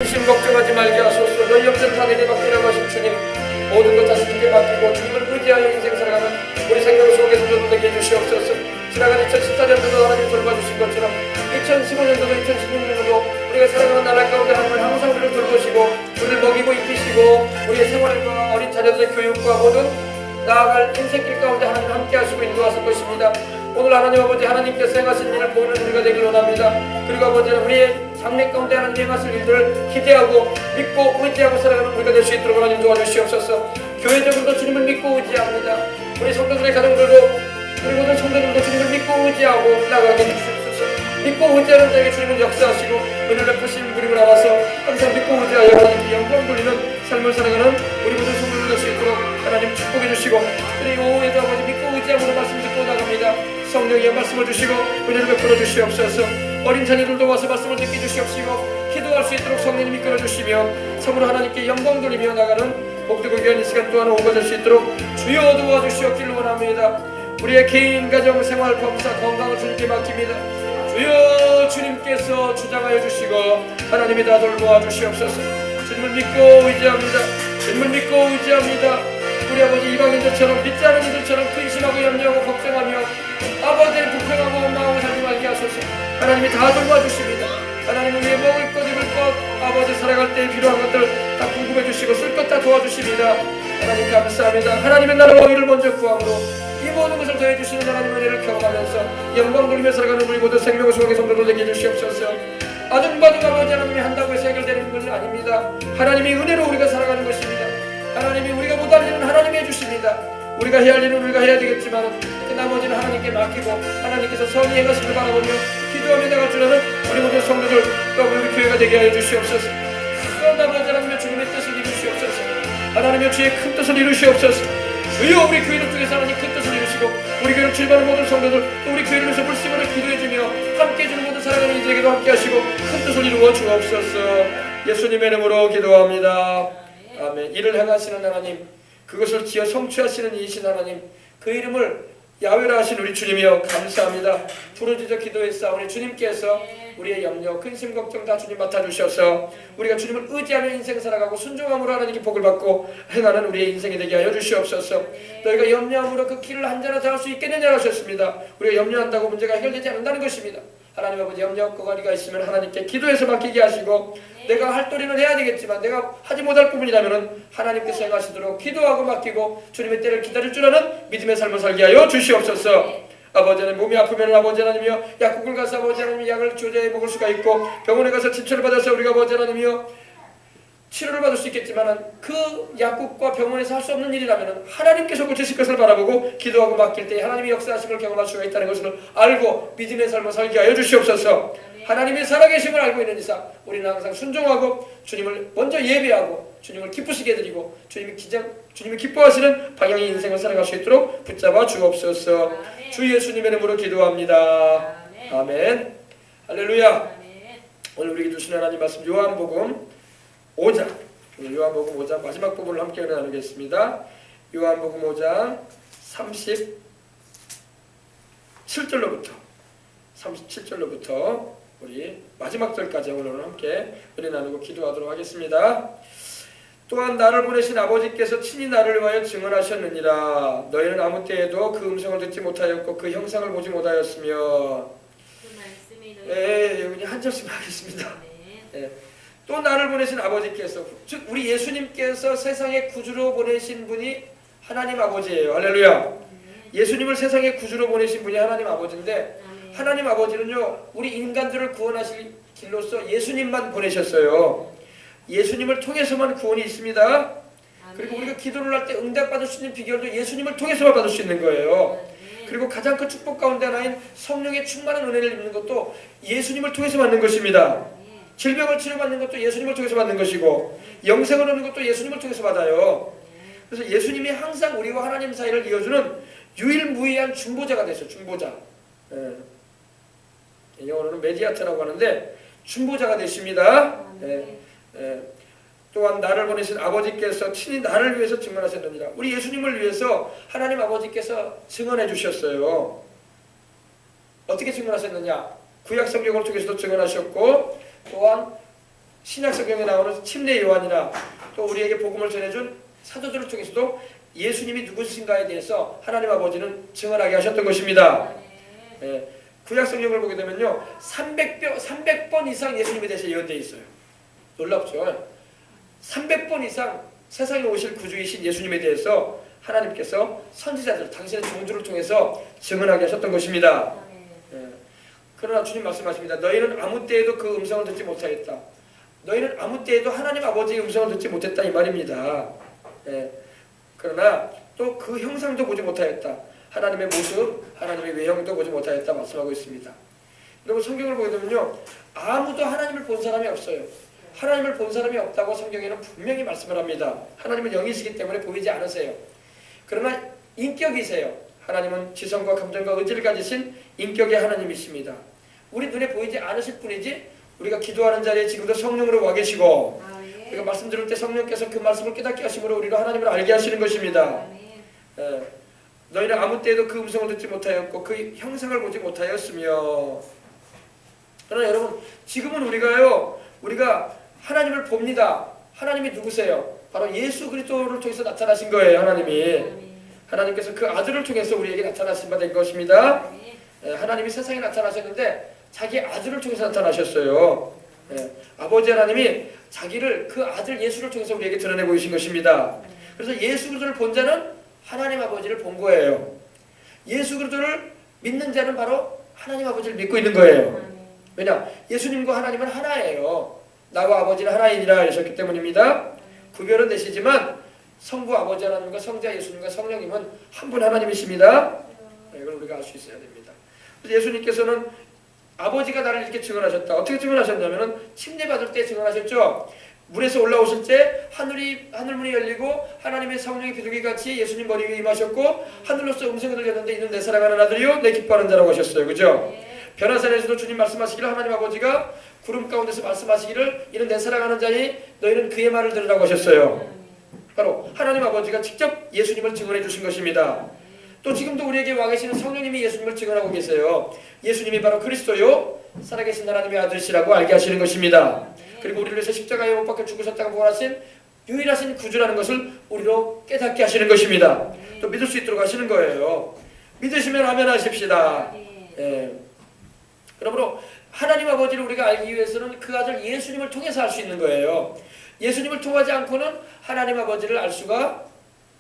근심 걱정하지 말게 하소서. 너희 염세를 다 내게 맡기라고 하신 주님, 모든 것 다 주님께 맡기고 주님을 의지하여 인생 살아가는 우리 생명 속에서 되게 해주시옵소서. 지나간 2014년도도 하나님 돌봐주신 것처럼 2015년도도 2016년도도 우리가 살아가는 나라 가운데 하나님을 항상 우리를 돌보시고 우리를 먹이고 입히시고 우리의 생활과 어린 자녀들의 교육과 모든 나아갈 인생길 가운데 하나님 함께 하시고 인도하실 것입니다. 오늘 하나님 아버지, 하나님께서 행하신 일을 보이는 우리가 되길 원합니다. 그리고 아버지, 우리의 장래 가운데 하나님 행하실 일들을 기대하고 믿고 의지하고 살아가는 우리가 될 수 있도록 하나님 도와주시옵소서. 교회적으로도 주님을 믿고 의지합니다. 우리 성도들의 가정들도, 우리 모든 성도들도 주님을 믿고 의지하고 나가게 해주시옵소서. 믿고 의지하는 자에게 주님은 역사하시고 은혜를 베푸신 그림을 알아서 항상 믿고 의지하여 하나님께 영광 돌리는 삶을 살아가는 우리 모든 성도들 될 수 있도록 하나님 축복해 주시고, 그리고 오후에도 아버지 믿고 의지함으로 말씀 듣고 나갑니다. 성령의 말씀을 주시고 은혜를 베풀어 주시옵소서. 어린 자녀들도 와서 말씀을 듣게 주시옵시고 기도할 수 있도록 성령님이 이끌어 주시며 참으로 하나님께 영광 돌리며 나가는 복되고 귀한 이 시간 또한 오후가 될 수 있도록 주여 도와주시옵기를 원합니다. 우리의 개인, 가정, 생활, 범사, 건강을 주님께 맡깁니다. 주여 주님께서 주장하여 주시고 하나님이 다 돌보아 주시옵소서. 주님을 믿고 의지합니다. 주님을 믿고 의지합니다. 우리 아버지 이방인들처럼 믿지 않은 이들처럼 근심하고 염려하고 걱정하며 아버지의 불평하고 원망하고 살지 말게 하소서. 하나님이 다 돌봐주십니다. 하나님은 위에 먹을 것, 입을 것, 아버지 살아갈 때 필요한 것들 다 궁금해 주시고 쓸 것 다 도와주십니다. 하나님 감사합니다. 하나님의 나라와 의를 먼저 구함으로 이 모든 것을 더해주시는 하나님의 은혜를 경험하면서 영광 돌리며 살아가는 우리 모든 생명의 수고의 성도들 되게 해주시옵소서. 아등바등 아버지, 하나님이 한다고 해서 해결되는 것은 아닙니다. 하나님의 은혜로 우리가 살아가는 것입니다. 하나님이 우리가 못할 일은 하나님이 해주십니다. 우리가 해야 할 일은 우리가 해야 되겠지만 그 나머지는 하나님께 맡기고 하나님께서 선히 행하시길 바라보며 기도하며 나갈 줄 아는 우리 모든 성도들 또 우리 교회가 되게 하여 주시옵소서. 또 아버지 하나님의 주님의 뜻을 이루시옵소서. 하나님의 주의 큰 뜻을 이루시옵소서. 주여 우리 교회를 통해서 하나님 큰 뜻을 이루시고 우리 교회를 출발하는 모든 성도들 또 우리 교회를 위해서 불심으로 기도해주며 함께 해주는 모든 사랑하는 이들에게도 함께 하시고 큰 뜻을 이루어 주옵소서. 예수님의 이름으로 기도합니다. 아멘. 이를 행하시는 하나님, 그것을 지어 성취하시는 이신 하나님, 그 이름을 야훼라 하신 우리 주님이여 감사합니다. 부르짖어 기도했사오니 주님께서 우리의 염려, 근심, 걱정 다 주님 맡아주셔서 우리가 주님을 의지하며 인생 살아가고 순종함으로 하나님께 복을 받고 행하는 우리의 인생이 되게 하여 주시옵소서. 너희가 염려함으로 그 길을 한자나 닿을 수 있겠느냐 하셨습니다. 우리가 염려한다고 문제가 해결되지 않는다는 것입니다. 하나님 아버지, 염려 거리가 있으면 하나님께 기도해서 맡기게 하시고 내가 할 도리는 해야 되겠지만 내가 하지 못할 부분이라면 하나님께서 행하시도록 기도하고 맡기고 주님의 때를 기다릴 줄 아는 믿음의 삶을 살게 하여 주시옵소서. 아버지 하나님, 몸이 아프면 아버지 하나님이여 약국을 가서 아버지 하나님 약을 조제해 먹을 수가 있고 병원에 가서 치료를 받아서 우리가 아버지 하나님이여 치료를 받을 수 있겠지만 그 약국과 병원에서 할 수 없는 일이라면 하나님께서 고치실 것을 바라보고 기도하고 맡길 때 하나님의 역사하심을 경험할 수가 있다는 것을 알고 믿음의 삶을 살게 하여 주시옵소서. 하나님의 살아계심을 알고 있는 이상 우리는 항상 순종하고 주님을 먼저 예배하고 주님을 기쁘시게 드리고 주님이 기뻐하시는 방향의 인생을 살아갈 수 있도록 붙잡아 주옵소서. 아멘. 주 예수님의 이름으로 기도합니다. 아멘. 아멘. 할렐루야. 아멘. 오늘 우리에게 주신 하나님 말씀 요한복음 5장, 요한복음 5장 마지막 부분을 함께 나누겠습니다. 요한복음 5장 37절로부터 우리 마지막 절까지 오늘 함께 은혜 나누고 기도하도록 하겠습니다. 또한 나를 보내신 아버지께서 친히 나를 위하여 증언하셨느니라. 너희는 아무 때에도 그 음성을 듣지 못하였고 그 형상을 보지 못하였으며. 여기 한 절씩 하겠습니다. 네. 또 나를 보내신 아버지께서, 즉 우리 예수님께서 세상의 구주로 보내신 분이 하나님 아버지예요. 할렐루야. 예수님을 세상의 구주로 보내신 분이 하나님 아버지인데 하나님 아버지는요 우리 인간들을 구원하실 길로서 예수님만 보내셨어요. 예수님을 통해서만 구원이 있습니다. 그리고 우리가 기도를 할 때 응답받을 수 있는 비결도 예수님을 통해서만 받을 수 있는 거예요. 그리고 가장 큰 축복 가운데 하나인 성령의 충만한 은혜를 입는 것도 예수님을 통해서 받는 것입니다. 질병을 치료받는 것도 예수님을 통해서 받는 것이고 영생을 얻는 것도 예수님을 통해서 받아요. 그래서 예수님이 항상 우리와 하나님 사이를 이어주는 유일무이한 중보자가 되셨어요. 중보자. 영어로는 메디아터라고 하는데 중보자가 되십니다. 또한 나를 보내신 아버지께서 친히 나를 위해서 증언하셨느니라. 우리 예수님을 위해서 하나님 아버지께서 증언해 주셨어요. 어떻게 증언하셨느냐? 구약 성경을 통해서도 증언하셨고 또한 신약 성경에 나오는 침례 요한이나 또 우리에게 복음을 전해준 사도들을 통해서도 예수님이 누구신가에 대해서 하나님 아버지는 증언하게 하셨던 것입니다. 예, 구약 성경을 보게 되면요 300번 이상 예수님에 대해서 예언되어 있어요. 놀랍죠? 300번 이상 세상에 오실 구주이신 예수님에 대해서 하나님께서 선지자들, 당신의 종들을 통해서 증언하게 하셨던 것입니다. 예, 그러나 주님 말씀하십니다. 너희는 아무 때에도 그 음성을 듣지 못하였다. 너희는 아무 때에도 하나님 아버지의 음성을 듣지 못했다 이 말입니다. 예, 그러나 또 그 형상도 보지 못하였다. 하나님의 모습, 하나님의 외형도 보지 못하였다 말씀하고 있습니다. 여러분 성경을 보게 되면요 아무도 하나님을 본 사람이 없어요. 하나님을 본 사람이 없다고 성경에는 분명히 말씀을 합니다. 하나님은 영이시기 때문에 보이지 않으세요. 그러나 인격이세요. 하나님은 지성과 감정과 의지를 가지신 인격의 하나님이십니다. 우리 눈에 보이지 않으실 뿐이지 우리가 기도하는 자리에 지금도 성령으로 와 계시고 우리가 말씀 들을 때 성령께서 그 말씀을 깨닫게 하심으로 우리로 하나님을 알게 하시는 것입니다. 예, 너희는 아무 때에도 그 음성을 듣지 못하였고 그 형상을 보지 못하였으며. 그러나 여러분 지금은 우리가 하나님을 봅니다. 하나님이 누구세요? 바로 예수 그리스도를 통해서 나타나신 거예요. 하나님께서 그 아들을 통해서 우리에게 나타나신 바 된 것입니다. 예, 하나님이 세상에 나타나셨는데 자기 아들을 통해서 나타나셨어요. 예, 아버지 하나님이 자기를 그 아들 예수를 통해서 우리에게 드러내 보이신 것입니다. 그래서 예수 그리스도를 본 자는 하나님 아버지를 본 거예요. 예수 그리스도를 믿는 자는 바로 하나님 아버지를 믿고 있는 거예요. 왜냐? 예수님과 하나님은 하나예요. 나와 아버지는 하나이니라 하셨기 때문입니다. 구별은 되시지만 성부 아버지 하나님과 성자 예수님과 성령님은 한 분 하나님이십니다. 이걸 우리가 알 수 있어야 됩니다. 그래서 예수님께서는 아버지가 나를 이렇게 증언하셨다. 어떻게 증언하셨냐면은 침례받을 때 증언하셨죠. 물에서 올라오실 때 하늘문이 열리고 하나님의 성령이 비둘기같이 예수님 머리 위에 임하셨고 하늘로서 음성이 들렸는데 이는 내 사랑하는 아들이요 내 기뻐하는 자라고 하셨어요. 그죠? 변화산에서도 주님 말씀하시기를 하나님 아버지가 구름 가운데서 말씀하시기를 이는 내 사랑하는 자니 너희는 그의 말을 들으라고 하셨어요. 바로 하나님 아버지가 직접 예수님을 증언해 주신 것입니다. 또 지금도 우리에게 와 계시는 성령님이 예수님을 증언하고 계세요. 예수님이 바로 그리스도요 살아계신 하나님의 아들이시라고 알게 하시는 것입니다. 그리고 우리를 위해서 십자가에 못 박혀 죽으셨다가 부활하신 유일하신 구주라는 것을 우리로 깨닫게 하시는 것입니다. 또 믿을 수 있도록 하시는 거예요. 믿으시면 아멘 하십시다. 예. 그러므로 하나님 아버지를 우리가 알기 위해서는 그 아들 예수님을 통해서 알 수 있는 거예요. 예수님을 통하지 않고는 하나님 아버지를 알 수가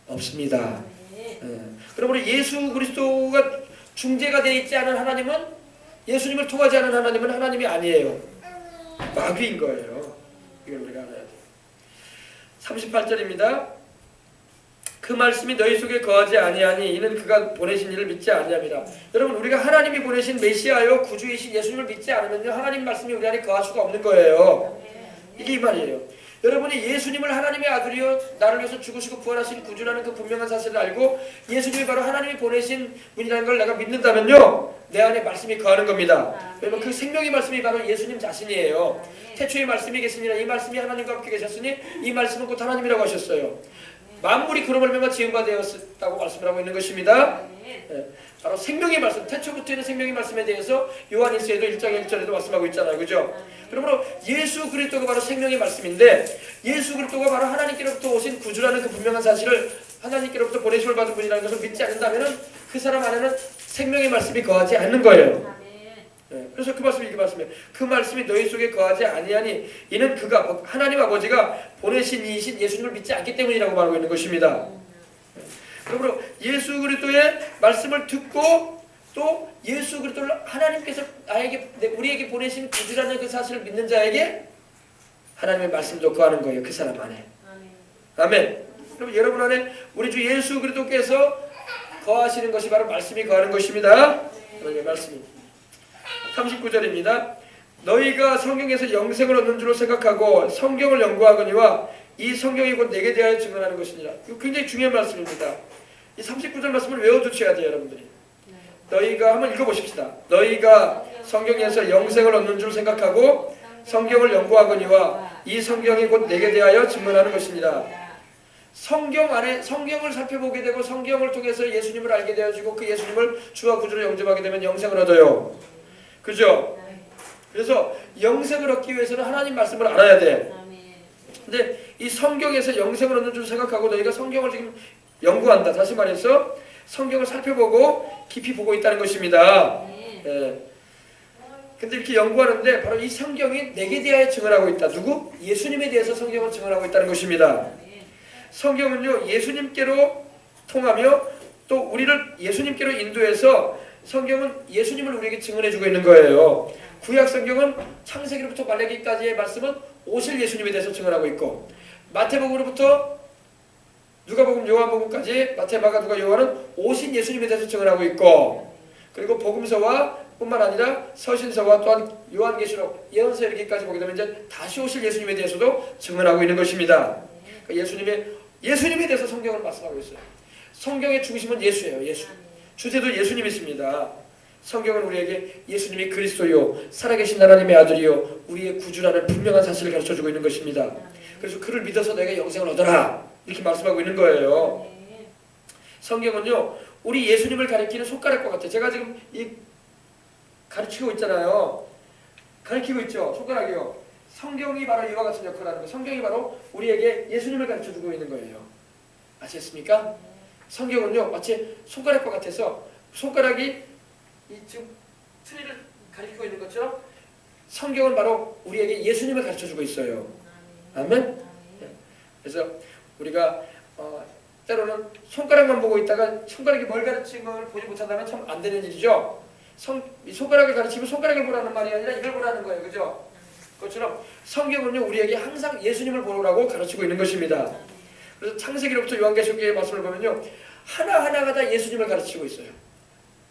없습니다. 예. 그러므로 예수 그리스도가 중재가 되어 있지 않은 하나님은 예수님을 통하지 않은 하나님은 하나님이 아니에요. 마귀인 거예요. 이걸 우리가 알아야 돼요. 38절입니다. 그 말씀이 너희 속에 거하지 아니하니 이는 그가 보내신 이를 믿지 아니함이라. 여러분 우리가 하나님이 보내신 메시아요 구주이신 예수님을 믿지 않으면요 하나님 말씀이 우리 안에 거할 수가 없는 거예요. 이게 이 말이에요. 여러분이 예수님을 하나님의 아들이요 나를 위해서 죽으시고 부활하신 구주라는 그 분명한 사실을 알고 예수님이 바로 하나님이 보내신 분이라는 걸 내가 믿는다면요 내 안에 말씀이 거하는 겁니다. 왜냐면 그 생명의 말씀이 바로 예수님 자신이에요. 태초에 말씀이 계시니라 이 말씀이 하나님과 함께 계셨으니 이 말씀은 곧 하나님이라고 하셨어요. 만물이 그로 말미암아 지은 바 되었다고 말씀을 하고 있는 것입니다. 네. 바로 생명의 말씀, 태초부터 있는 생명의 말씀에 대해서 요한일서에도 1장 1절에도 말씀하고 있잖아요. 그죠? 그러므로 예수 그리스도가 바로 생명의 말씀인데 예수 그리스도가 바로 하나님께로부터 오신 구주라는 그 분명한 사실을 하나님께로부터 보내심을 받은 분이라는 것을 믿지 않는다면 그 사람 안에는 생명의 말씀이 거하지 않는 거예요. 네. 그래서 그 말씀이 이게 말씀이에요. 그 말씀이 너희 속에 거하지 아니하니 이는 그가 하나님 아버지가 보내신 이이신 예수님을 믿지 않기 때문이라고 말하고 있는 것입니다. 네. 그러므로 예수 그리스도의 말씀을 듣고 또 예수 그리스도를 하나님께서 우리에게 보내신 구주라는 그 사실을 믿는 자에게 하나님의 말씀도 거하는 거예요. 그 사람 안에. 아멘. 그럼 여러분 안에 우리 주 예수 그리스도께서 거하시는 것이 바로 말씀이 거하는 것입니다. 하나님의 말씀이. 39절입니다. 너희가 성경에서 영생을 얻는 줄로 생각하고 성경을 연구하거니와 이 성경이 곧 내게 대하여 증언하는 것이니라. 이거 굉장히 중요한 말씀입니다. 이 39절 말씀을 외워두셔야 돼요. 여러분들이. 너희가 한번 읽어보십시다. 너희가 성경에서 영생을 얻는 줄 생각하고 성경을 연구하거니와 이 성경이 곧 내게 대하여 증언하는 것이니라. 성경 안에 성경을 살펴보게 되고 성경을 통해서 예수님을 알게 되어지고 그 예수님을 주와 구주로 영접하게 되면 영생을 얻어요. 그죠? 그래서 영생을 얻기 위해서는 하나님 말씀을 알아야 돼. 아멘. 근데 이 성경에서 영생을 얻는 줄 생각하고 너희가 성경을 지금 연구한다. 다시 말해서 성경을 살펴보고 깊이 보고 있다는 것입니다. 예. 근데 이렇게 연구하는데 바로 이 성경이 내게 대하여 증언하고 있다. 누구? 예수님에 대해서 성경을 증언하고 있다는 것입니다. 성경은요 예수님께로 통하며 또 우리를 예수님께로 인도해서 성경은 예수님을 우리에게 증언해주고 있는 거예요. 구약 성경은 창세기로부터 말라기까지의 말씀은 오실 예수님에 대해서 증언하고 있고, 마태복음으로부터 누가복음, 요한복음까지 마태, 마가, 누가, 요한은 오신 예수님에 대해서 증언하고 있고, 그리고 복음서와 뿐만 아니라 서신서와 또한 요한계시록, 예언서 이르기까지 보게 되면 이제 다시 오실 예수님에 대해서도 증언하고 있는 것입니다. 그러니까 예수님에 대해서 성경을 말씀하고 있어요. 성경의 중심은 예수예요. 예수. 주제도 예수님이 있습니다. 성경은 우리에게 예수님이 그리스도요 살아계신 하나님의 아들이요 우리의 구주라는 분명한 사실을 가르쳐주고 있는 것입니다. 그래서 그를 믿어서 내가 영생을 얻어라 이렇게 말씀하고 있는 거예요. 성경은요 우리 예수님을 가리키는 손가락과 같아요. 제가 지금 가르치고 있잖아요. 가르치고 있죠. 손가락이요. 성경이 바로 이와 같은 역할을 하는 거예요. 성경이 바로 우리에게 예수님을 가르쳐주고 있는 거예요. 아시겠습니까? 성경은요 마치 손가락과 같아서 손가락이 이 지금 트리를 가리키고 있는 것처럼 성경은 바로 우리에게 예수님을 가르쳐주고 있어요. 아멘? 그래서 우리가 때로는 손가락만 보고 있다가 손가락이 뭘 가르치는 걸 보지 못한다면 참 안 되는 일이죠. 이 손가락을 가르치면 손가락을 보라는 말이 아니라 이걸 보라는 거예요. 그죠? 그것처럼 성경은요 우리에게 항상 예수님을 보라고 가르치고 있는 것입니다. 그래서 창세기로부터 요한계시록의 말씀을 보면요 하나하나가 다 예수님을 가르치고 있어요.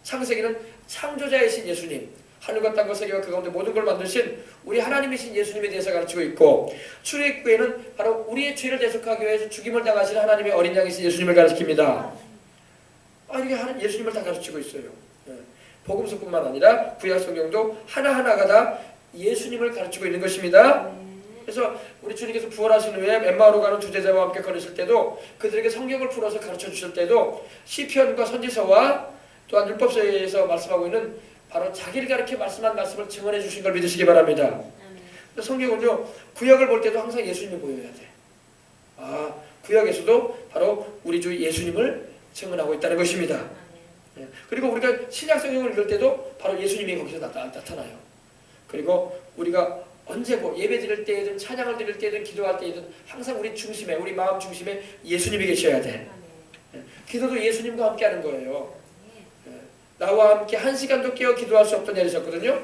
창세기는 창조자이신 예수님, 하늘과 땅과 세계와 그 가운데 모든 걸 만드신 우리 하나님이신 예수님에 대해서 가르치고 있고, 출애굽기에는 바로 우리의 죄를 대속하기 위해서 죽임을 당하신 하나님의 어린 양이신 예수님을 가르칩니다. 이렇게 예수님을 다 가르치고 있어요. 복음서뿐만 아니라 구약 성경도 하나하나가 다 예수님을 가르치고 있는 것입니다. 그래서 우리 주님께서 부활하신 후에 엠마오로 가는 두 제자와 함께 걸으실 때도 그들에게 성경을 풀어서 가르쳐 주실 때도 시편과 선지서와 또한 율법서에서 말씀하고 있는 바로 자기를 가르쳐 말씀한 말씀을 증언해 주신 걸 믿으시기 바랍니다. 성경은요 구약을 볼 때도 항상 예수님이 보여야 돼. 구약에서도 바로 우리 주 예수님을 증언하고 있다는 것입니다. 그리고 우리가 신약 성경을 읽을 때도 바로 예수님이 거기서 나타나요. 그리고 우리가 언제 예배 드릴 때든 찬양을 드릴 때든 기도할 때든 항상 우리 중심에, 우리 마음 중심에 예수님이 계셔야 돼. 기도도 예수님과 함께 하는 거예요. 나와 함께 1시간도 깨어 기도할 수 없던 일이셨거든요.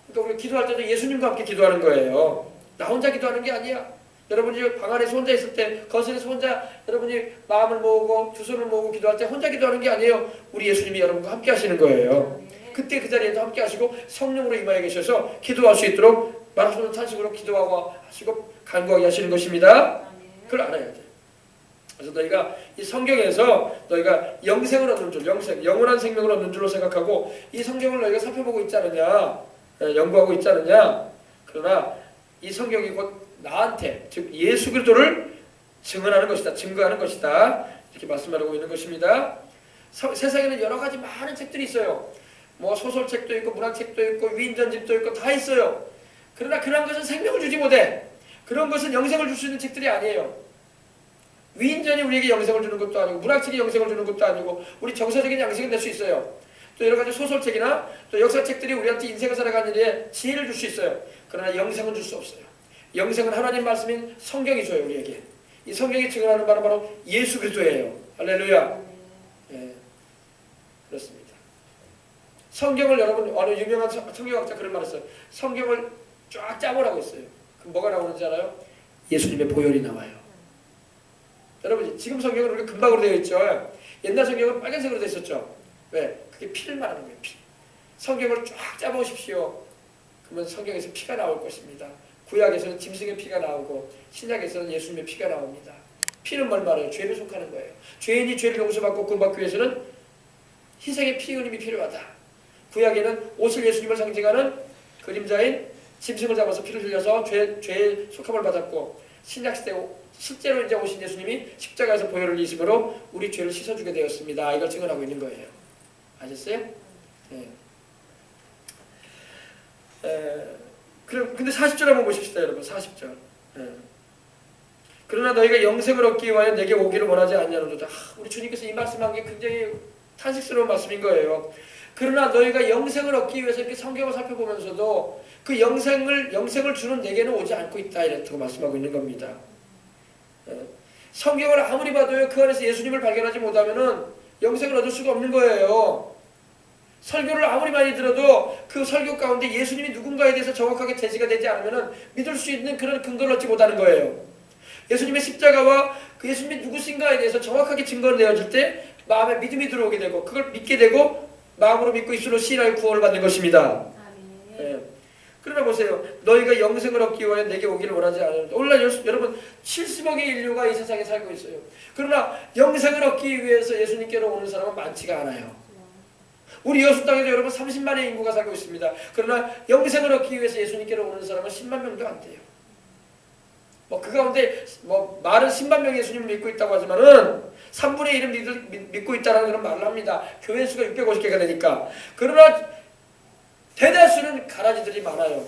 그러니까 우리 기도할 때도 예수님과 함께 기도하는 거예요. 나 혼자 기도하는 게 아니야. 여러분이 방 안에서 혼자 있을 때, 거실에서 혼자 여러분이 마음을 모으고 두 손을 모으고 기도할 때 혼자 기도하는 게 아니에요. 우리 예수님이 여러분과 함께 하시는 거예요. 그때 그 자리에도 함께 하시고 성령으로 임하여 계셔서 기도할 수 있도록 마라손 탄식으로 기도하고 하시고 간구하게 하시는 것입니다. 그걸 알아야 돼. 그래서 너희가 이 성경에서 너희가 영생을 얻는 줄, 영원한 생명을 얻는 줄로 생각하고 이 성경을 너희가 살펴보고 있지 않느냐, 연구하고 있지 않느냐. 그러나 이 성경이 곧 나한테, 즉 예수 그리스도를 증언하는 것이다, 증거하는 것이다, 이렇게 말씀하고 있는 것입니다. 세상에는 여러 가지 많은 책들이 있어요. 뭐 소설책도 있고 문학책도 있고 위인전집도 있고 다 있어요. 그러나 그런 것은 생명을 주지 못해. 그런 것은 영생을 줄 수 있는 책들이 아니에요. 위인전이 우리에게 영생을 주는 것도 아니고 문학책이 영생을 주는 것도 아니고 우리 정서적인 양식은 될 수 있어요. 또 여러 가지 소설책이나 또 역사책들이 우리한테 인생을 살아가는 일에 지혜를 줄 수 있어요. 그러나 영생은 줄 수 없어요. 영생은 하나님 말씀인 성경이 줘요. 우리에게. 이 성경이 증언하는 바로 예수 그리스도예요. 할렐루야. 그렇습니다. 성경을 여러분 어느 유명한 성경학자 그런 말을 했어요. 성경을 쫙 짜보라고 했어요. 그럼 뭐가 나오는지 알아요? 예수님의 보혈이 나와요. 여러분 지금 성경은 우리가 금박으로 되어 있죠. 옛날 성경은 빨간색으로 되어 있었죠. 왜? 그게 피를 말하는 거예요. 피. 성경을 쫙 짜보십시오. 그러면 성경에서 피가 나올 것입니다. 구약에서는 짐승의 피가 나오고 신약에서는 예수님의 피가 나옵니다. 피는 뭘 말해요? 죄를 속하는 거예요. 죄인이 죄를 용서받고 구원받기 위해서는 희생의 피 흘림이 필요하다. 구약에는 오실 예수님을 상징하는 그림자인 짐승을 잡아서 피를 흘려서 죄의 속함을 받았고, 신약시대 실제로 이제 오신 예수님이 십자가에서 보혈을 흘리심으로 우리 죄를 씻어주게 되었습니다. 이걸 증언하고 있는 거예요. 아셨어요? 네. 근데 40절 한번 보십시다, 여러분. 40절. 예. 그러나 너희가 영생을 얻기 위하여 내게 오기를 원하지 않냐로다. 우리 주님께서 이 말씀한 게 굉장히 탄식스러운 말씀인 거예요. 그러나 너희가 영생을 얻기 위해서 이렇게 성경을 살펴보면서도 그 영생을 주는 내게는 오지 않고 있다, 이렇게 말씀하고 있는 겁니다. 성경을 아무리 봐도요, 그 안에서 예수님을 발견하지 못하면은 영생을 얻을 수가 없는 거예요. 설교를 아무리 많이 들어도 그 설교 가운데 예수님이 누군가에 대해서 정확하게 제시가 되지 않으면은 믿을 수 있는 그런 근거를 얻지 못하는 거예요. 예수님의 십자가와 그 예수님이 누구신가에 대해서 정확하게 증거를 내어질 때 마음에 믿음이 들어오게 되고 그걸 믿게 되고 마음으로 믿고 입술로 시인하여 구원을 받는 것입니다. 예. 그러나 보세요. 너희가 영생을 얻기 위하여 내게 오기를 원하지 않는다. 오늘날 여러분 70억의 인류가 이 세상에 살고 있어요. 그러나 영생을 얻기 위해서 예수님께로 오는 사람은 많지가 않아요. 우리 여수 땅에도 여러분 30만의 인구가 살고 있습니다. 그러나 영생을 얻기 위해서 예수님께로 오는 사람은 10만 명도 안 돼요. 그 가운데 말은 10만 명이 예수님을 믿고 있다고 하지만은 3분의 1은 믿고 있다는 그런 말을 합니다. 교회 수가 650개가 되니까. 그러나 대다수는 가라지들이 많아요.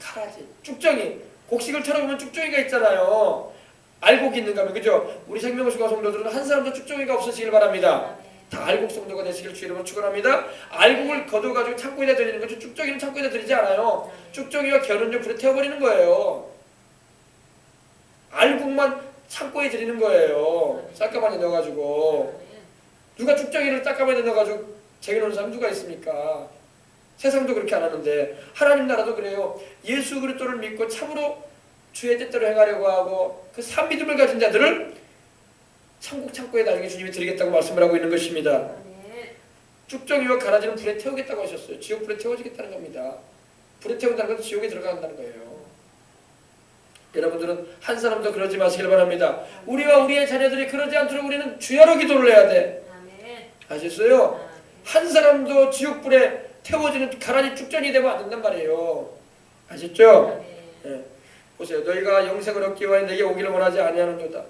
가라지, 쭉정이. 곡식을 털어보면 쭉정이가 있잖아요. 알곡이 있는가 하면, 그죠? 우리 생명수가 성도들은 한 사람도 쭉정이가 없으시길 바랍니다. 다 알곡 성도가 되시길 주 이름으로 축원합니다. 알곡을 거둬가지고 창고에다 드리는 거죠. 쭉정이는 창고에다 드리지 않아요. 쭉정이와 결은요 불에 태워버리는 거예요. 알곡만 창고에 드리는 거예요. 쌀가마니에 넣어가지고. 누가 쭉정이를 쌀가마니에 넣어가지고 쟁여놓는 사람 누가 있습니까? 세상도 그렇게 안 하는데 하나님 나라도 그래요. 예수 그리스도를 믿고 참으로 주의 뜻대로 행하려고 하고 그 산 믿음을 가진 자들을 천국 창고에 나중에 주님이 드리겠다고 말씀을 하고 있는 것입니다. 쭉정이와 가라지는 불에 태우겠다고 하셨어요. 지옥 불에 태워지겠다는 겁니다. 불에 태운다는 것은 지옥에 들어간다는 거예요. 여러분들은 한 사람도 그러지 마시길 바랍니다. 우리와 우리의 자녀들이 그러지 않도록 우리는 주여로 기도를 해야 돼. 아셨어요? 한 사람도 지옥 불에 태워지는 가라지 쭉정이 되면 안 된단 말이에요. 아셨죠? 네. 보세요. 너희가 영생을 얻기 위하여 내게 오기를 원하지 아니하는도다.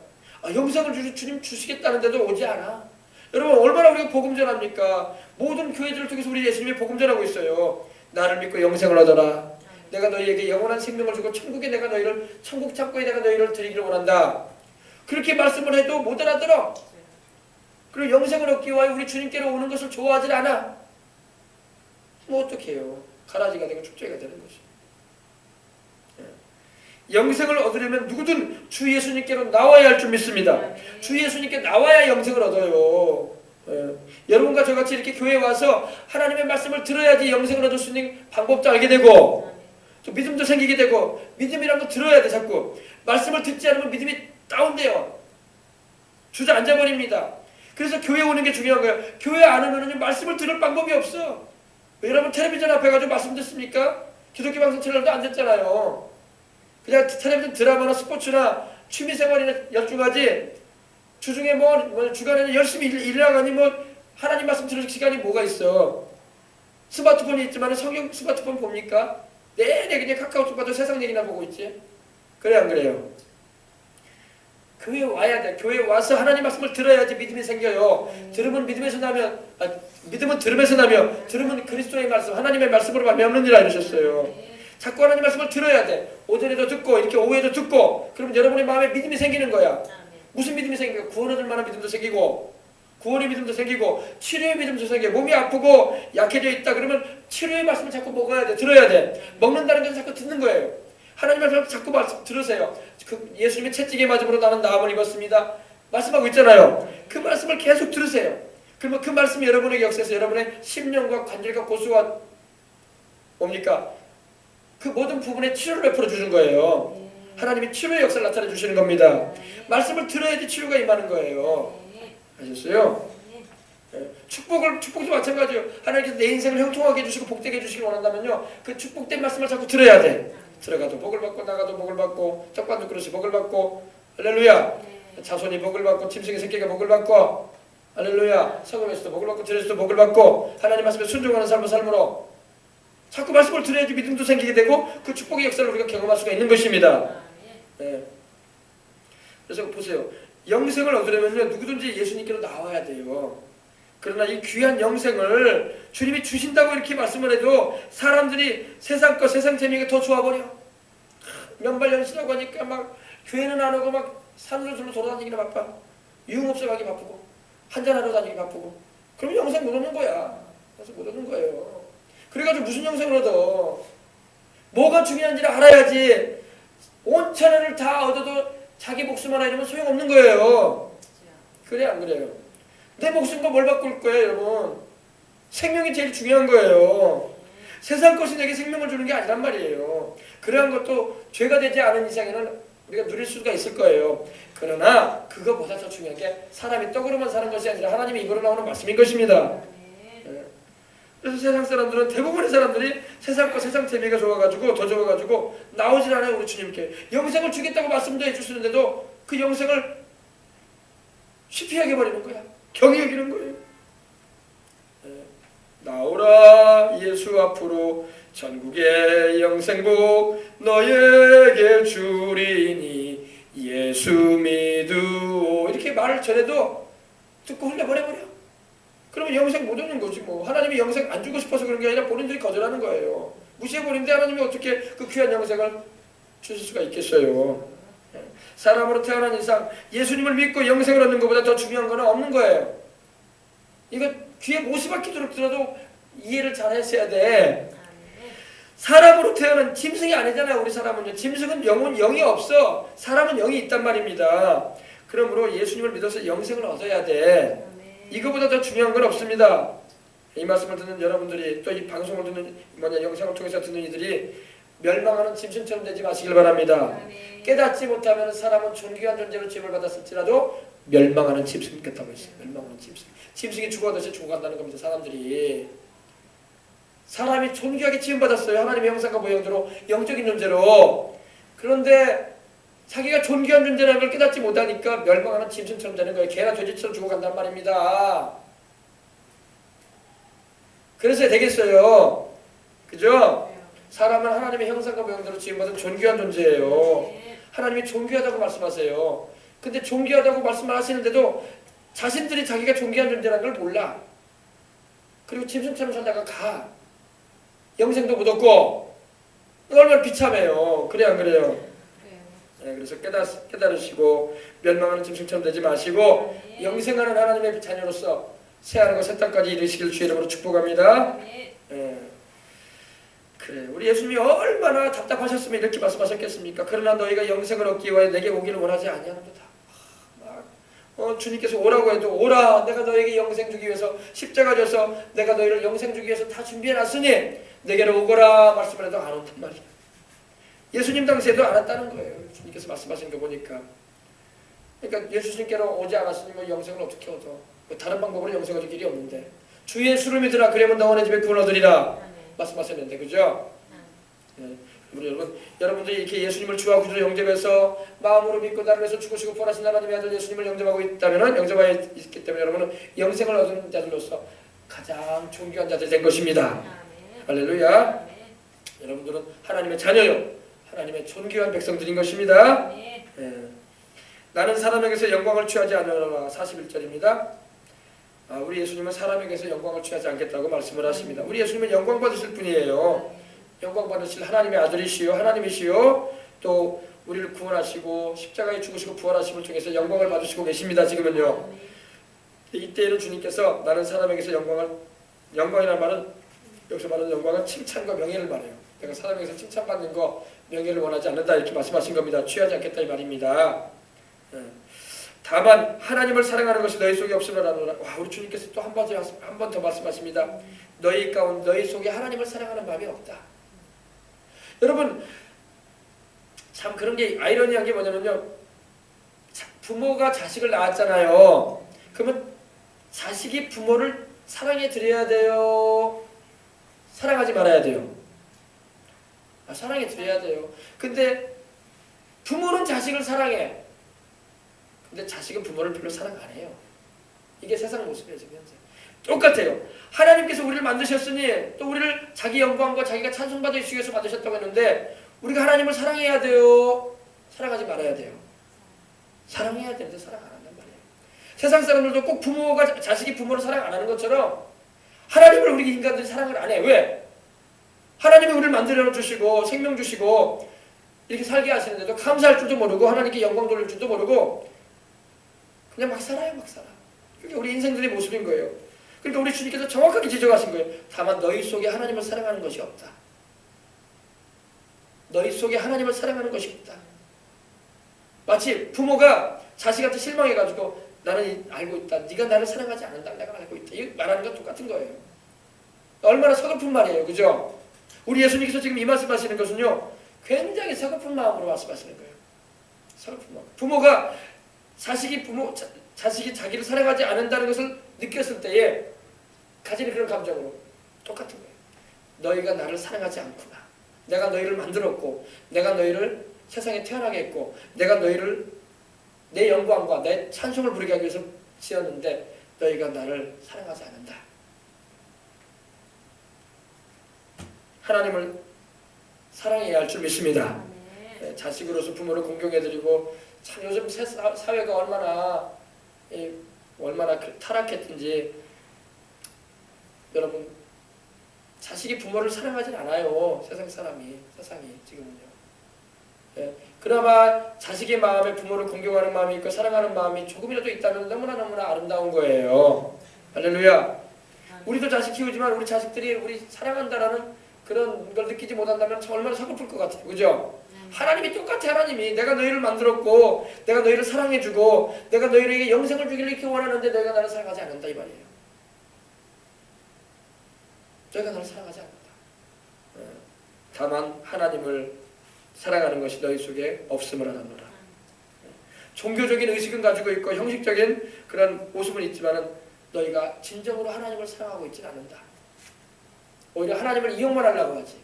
영생을 주님 주시겠다는데도 오지 않아. 여러분 얼마나 우리가 복음 전합니까? 모든 교회들을 통해서 우리 예수님이 복음 전하고 있어요. 나를 믿고 영생을 얻어라. 내가 너희에게 영원한 생명을 주고 천국에 내가 너희를 천국 창고에 내가 너희를 드리기를 원한다. 그렇게 말씀을 해도 못 알아들어. 그리고 영생을 얻기 위하여 우리 주님께로 오는 것을 좋아하지 않아. 뭐 어떻게 해요? 가라지가 되고 축제가 되는 거지. 영생을 얻으려면 누구든 주 예수님께로 나와야 할 줄 믿습니다. 주 예수님께 나와야 영생을 얻어요. 여러분과 저같이 이렇게 교회에 와서 하나님의 말씀을 들어야지 영생을 얻을 수 있는 방법도 알게 되고 또 믿음도 생기게 되고 믿음이란 거 들어야 돼. 자꾸 말씀을 듣지 않으면 믿음이 다운돼요. 주저앉아버립니다. 그래서 교회 오는 게 중요한 거예요. 교회 안 오면 말씀을 들을 방법이 없어. 왜 여러분 텔레비전 앞에 가지고 말씀 듣습니까? 기독교 방송 채널도 안 듣잖아요. 그냥 텔레비전 드라마나 스포츠나 취미생활이나 열중하지 주중에 주간에는 열심히 일하가니 하나님 말씀 들을 시간이 뭐가 있어. 스마트폰이 있지만 성경 스마트폰 봅니까? 내내 그냥 카카오톡 봐도 세상 얘기나 보고 있지. 그래 안 그래요? 교회 와야 돼. 교회 와서 하나님 말씀을 들어야지 믿음이 생겨요. 들으면 믿음에서 나면 믿음은 들음에서 나며 들으면 그리스도의 말씀 하나님의 말씀으로 말미암느니라 이러셨어요. 자꾸 하나님 말씀을 들어야 돼. 오전에도 듣고 이렇게 오후에도 듣고 그러면 여러분의 마음에 믿음이 생기는 거야. 무슨 믿음이 생겨? 구원 얻을 만한 믿음도 생기고 구원의 믿음도 생기고 치료의 믿음도 생겨. 몸이 아프고 약해져 있다 그러면 치료의 말씀을 자꾸 먹어야 돼. 들어야 돼. 먹는다는 것은 자꾸 듣는 거예요. 하나님 말씀을 자꾸 들으세요. 그 예수님의 채찍에 맞음으로 나는 나음을 입었습니다. 말씀하고 있잖아요. 그 말씀을 계속 들으세요. 그러면 그 말씀이 여러분에게 역사해서 여러분의 심령과 관절과 고수와 뭡니까? 그 모든 부분에 치료를 베풀어 주는 거예요. 하나님이 치료의 역사를 나타내 주시는 겁니다. 말씀을 들어야지 치료가 임하는 거예요. 아셨어요? 축복도 마찬가지예요. 하나님께서 내 인생을 형통하게 해주시고 복되게 해주시길 원한다면요. 그 축복된 말씀을 자꾸 들어야 돼. 들어가도 복을 받고 나가도 복을 받고 떡반도 그릇이 복을 받고 할렐루야. 자손이 복을 받고 짐승의 새끼가 복을 받고 할렐루야. 성금에서도 복을 받고 들에서도 복을 받고 하나님 말씀에 순종하는 삶을 삶으로 자꾸 말씀을 들어야지 믿음도 생기게 되고 그 축복의 역사를 우리가 경험할 수가 있는 것입니다. 네. 그래서 보세요. 영생을 얻으려면요 누구든지 예수님께로 나와야 돼요. 그러나 이 귀한 영생을 주님이 주신다고 이렇게 말씀을 해도 사람들이 세상 것, 세상 재미가 더 좋아버려. 연발연시라고 하니까 막 교회는 안 오고 막 산으로 돌아다니기나 바빠. 유흥업소 가기 바쁘고 한잔하러 다니기 바쁘고. 그러면 영생 못 얻는 거야. 그래서 못 얻는 거예요. 그래가지고 무슨 영생을 얻어? 뭐가 중요한지를 알아야지. 온 천하를 다 얻어도 자기 목숨 하나 잃으면 소용없는 거예요. 그래 안 그래요? 내 목숨과 뭘 바꿀 거예요 여러분? 생명이 제일 중요한 거예요. 세상 것이 내게 생명을 주는 게 아니란 말이에요. 그러한 것도 죄가 되지 않은 이상에는 우리가 누릴 수가 있을 거예요. 그러나 그것보다 더 중요한 게 사람이 떡으로만 사는 것이 아니라 하나님의 입으로 나오는 말씀인 것입니다. 그래서 세상 사람들은, 대부분의 사람들이 세상 것, 세상 재미가 좋아가지고 더 좋아가지고 나오질 않아요. 우리 주님께 영생을 주겠다고 말씀도 해주시는데도 그 영생을 쉽게 여겨버리는 거야. 경히 여기는 거예요. 나오라 예수 앞으로 전국의 영생복 너에게 주리니 예수 믿으오, 이렇게 말을 전해도 듣고 흘려버려버려. 그러면 영생 못 얻는 거지 뭐. 하나님이 영생 안 주고 싶어서 그런 게 아니라 본인들이 거절하는 거예요. 무시해버리는데 하나님이 어떻게 그 귀한 영생을 주실 수가 있겠어요. 사람으로 태어난 이상 예수님을 믿고 영생을 얻는 것보다 더 중요한 건 없는 거예요. 이거 귀에 못이 박히도록 들어도 이해를 잘 했어야 돼. 사람으로 태어난 짐승이 아니잖아요. 우리 사람은요. 짐승은 영이 없어. 사람은 영이 있단 말입니다. 그러므로 예수님을 믿어서 영생을 얻어야 돼. 이거보다 더 중요한 건 없습니다. 이 말씀을 듣는 여러분들이, 또 이 방송을 듣는, 영상을 통해서 듣는 이들이 멸망하는 짐승처럼 되지 마시길 바랍니다. 깨닫지 못하면 사람은 존귀한 존재로 지음을 받았을지라도 멸망하는 짐승 같다고 했어요. 멸망하는 짐승. 짐승이 죽어가듯이 죽어간다는 겁니다. 사람이 존귀하게 지음받았어요. 하나님의 형상과 모형대로 영적인 존재로. 그런데 자기가 존귀한 존재라는 걸 깨닫지 못하니까 멸망하는 짐승처럼 되는 거예요. 개나 돼지처럼 죽어간단 말입니다. 그래서 되겠어요. 그죠? 사람은 하나님의 형상과 모형대로 지음받은 존귀한 존재예요. 하나님이 존귀하다고 말씀하세요. 근데 존귀하다고 말씀을 하시는데도 자신들이 자기가 존귀한 존재라는 걸 몰라. 그리고 짐승처럼 살다가 가. 영생도 못 얻고. 얼마나 비참해요. 그래 안 그래요? 네, 그래서 깨달으시고 멸망하는 짐승처럼 되지 마시고 영생하는 하나님의 자녀로서 새하늘과 새 땅까지 이르시길 주의 이름으로 축복합니다. 네. 그래, 우리 예수님이 얼마나 답답하셨으면 이렇게 말씀하셨겠습니까? 그러나 너희가 영생을 얻기 위하여 내게 오기를 원하지 아니하는도다. 주님께서 오라고 해도 오라, 내가 너에게 영생 주기 위해서 십자가 져서 내가 너희를 영생 주기 위해서 다 준비해놨으니 내게로 오거라 말씀을 해도 안 온단 말이야. 예수님 당시에도 안 왔다는 거예요. 주님께서 말씀하신 거 보니까. 그러니까 예수님께로 오지 않았으니 뭐 영생을 어떻게 얻어? 뭐 다른 방법으로 영생 얻을 길이 없는데. 주 예수를 믿으라 그러면 너원의 집에 구원 얻으리라 말씀하셨는데, 그죠? 네. 우리 여러분들이 이렇게 예수님을 주와 구주로 영접해서 마음으로 믿고 나를 위해서 죽으시고 부활하신 하나님의 아들 예수님을 영접하고 있다면, 영접하여 있기 때문에 여러분은 영생을 얻은 자들로서 가장 존귀한 자들 된 것입니다. 할렐루야. 여러분들은 하나님의 자녀요, 하나님의 존귀한 백성들인 것입니다. 나는 사람에게서 영광을 취하지 않으라. 41절입니다. 우리 예수님은 사람에게서 영광을 취하지 않겠다고 말씀을 하십니다. 우리 예수님은 영광 받으실 분이에요. 영광 받으실 하나님의 아들이시요 하나님이시요, 또 우리를 구원하시고 십자가에 죽으시고 부활하심을 통해서 영광을 받으시고 계십니다. 지금은요. 이때에는 주님께서 나는 사람에게서 영광이라는 말은, 여기서 말하는 영광은 칭찬과 명예를 말해요. 내가 사람에게서 칭찬받는 거, 명예를 원하지 않는다 이렇게 말씀하신 겁니다. 취하지 않겠다 이 말입니다. 다만 하나님을 사랑하는 것이 너희 속에 없으므로라노라. 와, 우리 주님께서 또 한 번 더 말씀하십니다. 너희 가운데 너희 속에 하나님을 사랑하는 마음이 없다. 여러분 참 그런 게 아이러니한 게 뭐냐면요, 부모가 자식을 낳았잖아요. 그러면 자식이 부모를 사랑해 드려야 돼요, 사랑하지 말아야 돼요? 사랑해 드려야 돼요. 근데 부모는 자식을 사랑해. 근데 자식은 부모를 별로 사랑 안 해요. 이게 세상 모습이에요. 지금 현재 똑같아요. 하나님께서 우리를 만드셨으니 또 우리를 자기 영광과 자기가 찬송받으시기 위해서 만드셨다고 했는데, 우리가 하나님을 사랑해야 돼요, 사랑하지 말아야 돼요? 사랑해야 되는데 사랑 안 한단 말이에요. 세상 사람들도 꼭 부모가 자식이 부모를 사랑 안 하는 것처럼 하나님을 우리 인간들이 사랑을 안 해. 왜? 하나님이 우리를 만들어 주시고 생명 주시고 이렇게 살게 하시는데도 감사할 줄도 모르고 하나님께 영광 돌릴 줄도 모르고 그냥 막 살아요. 막 살아. 그게 우리 인생들의 모습인 거예요. 그러니까 우리 주님께서 정확하게 지적하신 거예요. 다만 너희 속에 하나님을 사랑하는 것이 없다. 너희 속에 하나님을 사랑하는 것이 없다. 마치 부모가 자식한테 실망해가지고 나는 알고 있다. 네가 나를 사랑하지 않는다. 내가 알고 있다. 이 말하는 것 똑같은 거예요. 얼마나 서글픈 말이에요. 그죠? 우리 예수님께서 지금 이 말씀하시는 것은요. 굉장히 서글픈 마음으로 말씀하시는 거예요. 서글픈 마음. 부모가 자식이 자기를 사랑하지 않는다는 것을 느꼈을 때에 가지는 그런 감정으로 똑같은 거예요. 너희가 나를 사랑하지 않구나. 내가 너희를 만들었고 내가 너희를 세상에 태어나게 했고 내가 너희를 내 영광과 내 찬송을 부르게 하기 위해서 지었는데 너희가 나를 사랑하지 않는다. 하나님을 사랑해야 할 줄 믿습니다. 네, 자식으로서 부모를 공경해드리고 참 요즘 사회가 얼마나 타락했든지 여러분 자식이 부모를 사랑하진 않아요. 세상이 지금은요. 예, 그나마 자식의 마음에 부모를 공경하는 마음이 있고 사랑하는 마음이 조금이라도 있다면 너무나 아름다운 거예요. 할렐루야. 우리도 자식 키우지만 우리 자식들이 우리 사랑한다라는 그런 걸 느끼지 못한다면 참 얼마나 서글플 것 같아요. 그죠? 하나님이 똑같아. 하나님이 내가 너희를 만들었고 내가 너희를 사랑해주고 내가 너희에게 영생을 주기를 이렇게 원하는데 너희가 나를 사랑하지 않는다 이 말이에요. 너희가 나를 사랑하지 않는다. 다만 하나님을 사랑하는 것이 너희 속에 없음을 하노라. 종교적인 의식은 가지고 있고 형식적인 그런 모습은 있지만은 너희가 진정으로 하나님을 사랑하고 있지는 않는다. 오히려 하나님을 이용만 하려고 하지.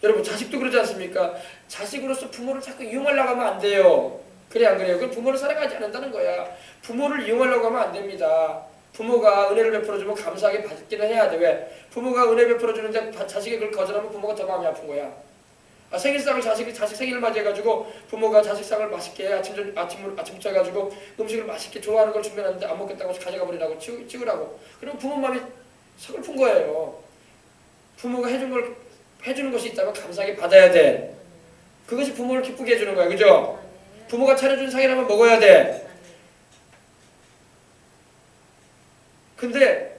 여러분 자식도 그러지 않습니까? 자식으로서 부모를 자꾸 이용하려고 하면 안 돼요. 그래 안 그래요? 그럼 부모를 사랑하지 않는다는 거야. 부모를 이용하려고 하면 안 됩니다. 부모가 은혜를 베풀어주면 감사하게 받기는 해야 돼. 왜? 부모가 은혜 베풀어주는데 자식이 그걸 거절하면 부모가 더 마음이 아픈 거야. 생일상을 자식 생일을 맞이해가지고 부모가 자식상을 맛있게 아침부터 해가지고 음식을 맛있게 좋아하는 걸 준비하는데 안 먹겠다고 가져가 버리라고 찍으라고. 그러면 부모 마음이 서글픈 거예요. 부모가 해주는 것이 있다면 감사하게 받아야 돼. 그것이 부모를 기쁘게 해주는 거야. 그죠? 부모가 차려준 상이라면 먹어야 돼. 근데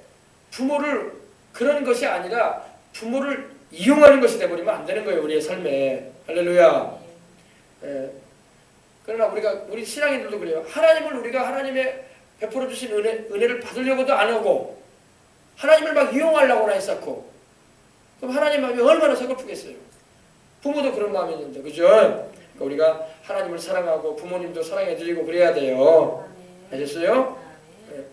부모를 그런 것이 아니라 부모를 이용하는 것이 돼버리면 안 되는 거예요. 우리의 삶에. 할렐루야. 예. 그러나 우리 신앙인들도 그래요. 하나님을 우리가 하나님의 베풀어 주신 은혜를 받으려고도 안 하고 하나님을 막 이용하려고나 했었고 그럼 하나님 마음이 얼마나 서글프겠어요. 부모도 그런 마음이 있는데 그죠? 그러니까 우리가 하나님을 사랑하고 부모님도 사랑해드리고 그래야 돼요. 아셨어요? 네.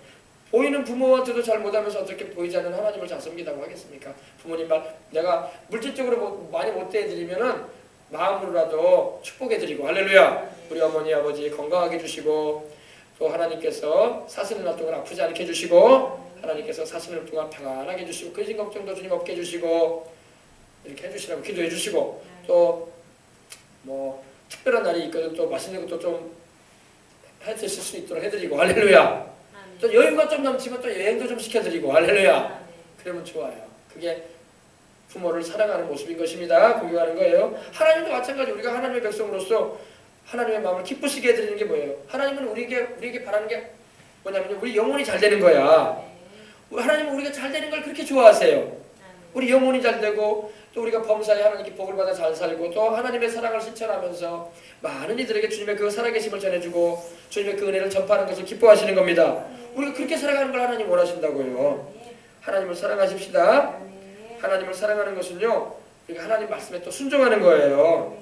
보이는 부모한테도 잘 못하면서 어떻게 보이지 않는 하나님을 잘 섬기다고 하겠습니까? 부모님 말 내가 물질적으로 많이 못 대해드리면은 마음으로라도 축복해드리고 할렐루야. 우리 어머니 아버지 건강하게 해주시고 또 하나님께서 사시는 날 동안 아프지 않게 해주시고 하나님께서 사시는 동안 평안하게 해주시고 근심 걱정도 주님 없게 해주시고 이렇게 해주시라고 기도해 주시고 또 뭐 특별한 날이 있거든 또 맛있는 것도 좀 해드실 수 있도록 해드리고 할렐루야. 또 여유가 좀 넘치면 또 여행도 좀 시켜드리고 할렐루야. 그러면 좋아요. 그게 부모를 사랑하는 모습인 것입니다. 공경하는 거예요. 하나님도 마찬가지. 우리가 하나님의 백성으로서 하나님의 마음을 기쁘시게 해드리는 게 뭐예요? 하나님은 우리에게 바라는 게 뭐냐면 우리 영혼이 잘 되는 거야. 하나님은 우리가 잘 되는 걸 그렇게 좋아하세요. 우리 영혼이 잘 되고 또 우리가 범사에 하나님께 복을 받아 잘 살고 또 하나님의 사랑을 실천하면서 많은 이들에게 주님의 그 살아계심을 전해주고 주님의 그 은혜를 전파하는 것을 기뻐하시는 겁니다. 우리가 그렇게 살아가는 걸 하나님 원하신다고요. 하나님을 사랑하십시다. 하나님을 사랑하는 것은요 우리가 하나님 말씀에 또 순종하는 거예요.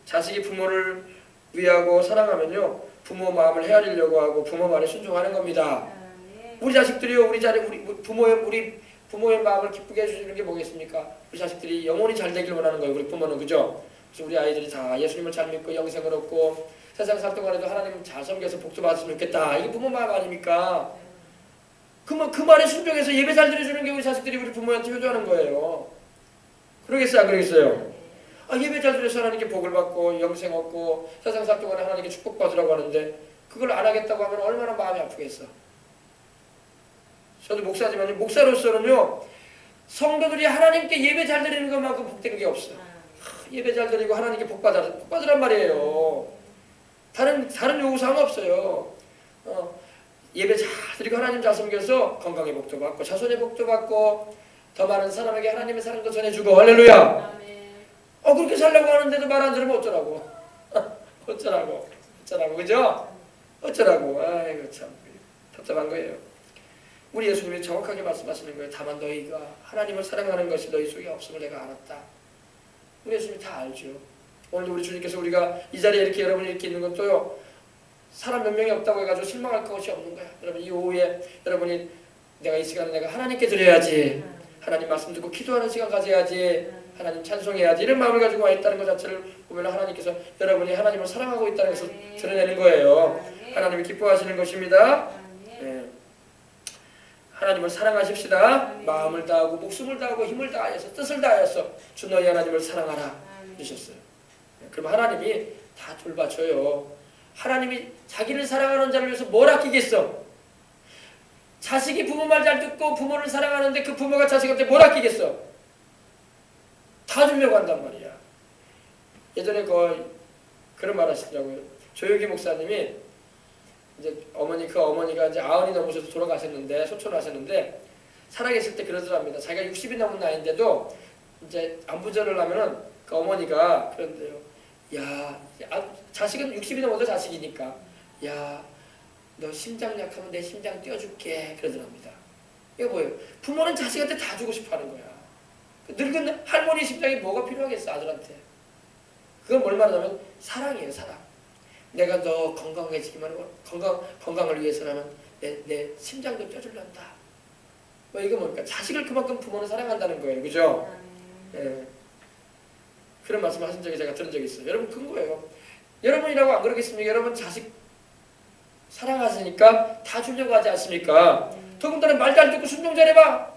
자식이 부모를 위하고 사랑하면요 부모 마음을 헤아리려고 하고 부모 말에 순종하는 겁니다. 우리 자식들이요 우리 부모의 마음을 기쁘게 해주시는 게 뭐겠습니까? 우리 자식들이 영혼이 잘 되길 원하는 거예요. 우리 부모는 그죠? 그래서 우리 아이들이 다 예수님을 잘 믿고 영생을 얻고 세상 살 동안에도 하나님 잘 섬겨서 복도 받았으면 좋겠다. 이게 부모 마음 아닙니까? 그 말에 순종해서 예배 잘 드려주는 게 우리 자식들이 우리 부모한테 효도하는 거예요. 그러겠어요? 안 그러겠어요? 예배 잘 드려서 하나님께 복을 받고 영생 얻고 세상 살 동안에 하나님께 축복받으라고 하는데 그걸 안 하겠다고 하면 얼마나 마음이 아프겠어. 저도 목사지만 목사로서는요, 성도들이 하나님께 예배 잘 드리는 것만큼 복된 게 없어. 예배 잘 드리고 하나님께 복 받으란 말이에요. 다른 요구사항 없어요. 예배 잘 드리고 하나님 잘 섬겨서 건강의 복도 받고 자손의 복도 받고 더 많은 사람에게 하나님의 사랑도 전해주고. 할렐루야. 그렇게 살려고 하는데도 말 안 들으면 어쩌라고. 어쩌라고 그죠? 어쩌라고. 아이고 참 답답한 거예요. 우리 예수님이 정확하게 말씀하시는 거예요. 다만 너희가 하나님을 사랑하는 것이 너희 속에 없음을 내가 알았다. 우리 예수님이 다 알죠. 오늘도 우리 주님께서 우리가 이 자리에 이렇게 여러분이 이렇게 있는 것도요, 사람 몇 명이 없다고 해가지고 실망할 것이 없는 거야. 여러분 이 오후에 여러분이 내가 이 시간에 내가 하나님께 드려야지, 하나님 말씀 듣고 기도하는 시간 가져야지, 하나님 찬송해야지, 이런 마음을 가지고 와 있다는 것 자체를 보면 하나님께서 여러분이 하나님을 사랑하고 있다는 것을 드러내는 거예요. 하나님이 기뻐하시는 것입니다. 네. 하나님을 사랑하십시다. 마음을 다하고 목숨을 다하고 힘을 다하여서 뜻을 다하여서 주 너희 하나님을 사랑하라 주셨어요. 그럼 하나님이 다 돌봐줘요. 하나님이 자기를 사랑하는 자를 위해서 뭘 아끼겠어? 자식이 부모 말 잘 듣고 부모를 사랑하는데 그 부모가 자식한테 뭘 아끼겠어? 다 주려고 한단 말이야. 예전에 그런 말 하시더라고요. 조효기 목사님이 이제 어머니가 이제 90이 넘으셔서 돌아가셨는데, 소천하셨는데, 살아계실 때 그러더랍니다. 자기가 60이 넘은 나이인데도 이제 안부절을 하면은 그 어머니가 그런데요. 야, 자식은 60이 넘어도 자식이니까, 야, 너 심장 약하면 내 심장 띄워줄게. 그러더랍니다. 이거 뭐예요? 부모는 자식한테 다 주고 싶어 하는 거야. 늙은 할머니 심장이 뭐가 필요하겠어, 아들한테. 그건 뭘 말하냐면 사랑이에요, 사랑. 내가 너 건강해지기만 하고 건강을 위해서라면 내 심장도 쪄줄란다. 뭐 이거 뭡니까? 자식을 그만큼 부모는 사랑한다는 거예요, 그죠? 예. 그런 말씀을 하신 적이 제가 들은 적이 있어요. 여러분 큰 거예요. 여러분이라고 안 그러겠습니까? 여러분 자식 사랑하시니까 다 주려고 하지 않습니까? 더군다나 말 잘 듣고 순종 잘해봐.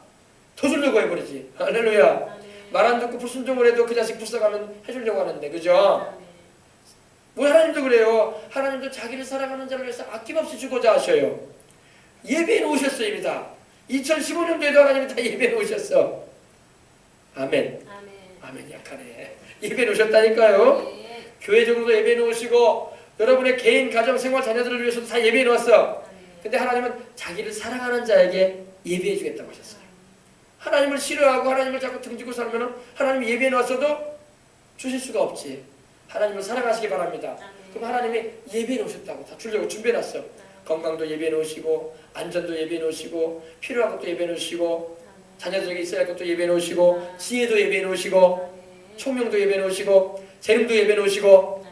더 주려고 해버리지. 할렐루야. 말 안 듣고 불순종을 해도 그 자식 불쌍하면 해주려고 하는데, 그죠? 뭐 하나님도 그래요. 하나님도 자기를 사랑하는 자를 위해서 아낌없이 주고자 하셔요. 예배해 놓으셨어요, 이미 다. 2015년도에도 하나님이 다 예배해 놓으셨어. 아멘. 아멘. 약하네. 예배해 놓으셨다니까요. 네. 교회적으로도 예배해 놓으시고 여러분의 개인, 가정, 생활, 자녀들을 위해서도 다 예배해 놓았어. 근데 하나님은 자기를 사랑하는 자에게 예배해 주겠다고 하셨어요. 하나님을 싫어하고 하나님을 자꾸 등지고 살면 하나님이 예배해 놓았어도 주실 수가 없지. 하나님을 사랑하시기 바랍니다. 그럼 하나님이 예배해 놓으셨다고 다 주려고 준비해 놨어. 건강도 예배해 놓으시고 안전도 예배해 놓으시고 필요한 것도 예배해 놓으시고 자녀들에게 있어야 할 것도 예배해 놓으시고 지혜도 예배해 놓으시고 총명도 예배해 놓으시고 재능도 예배해 놓으시고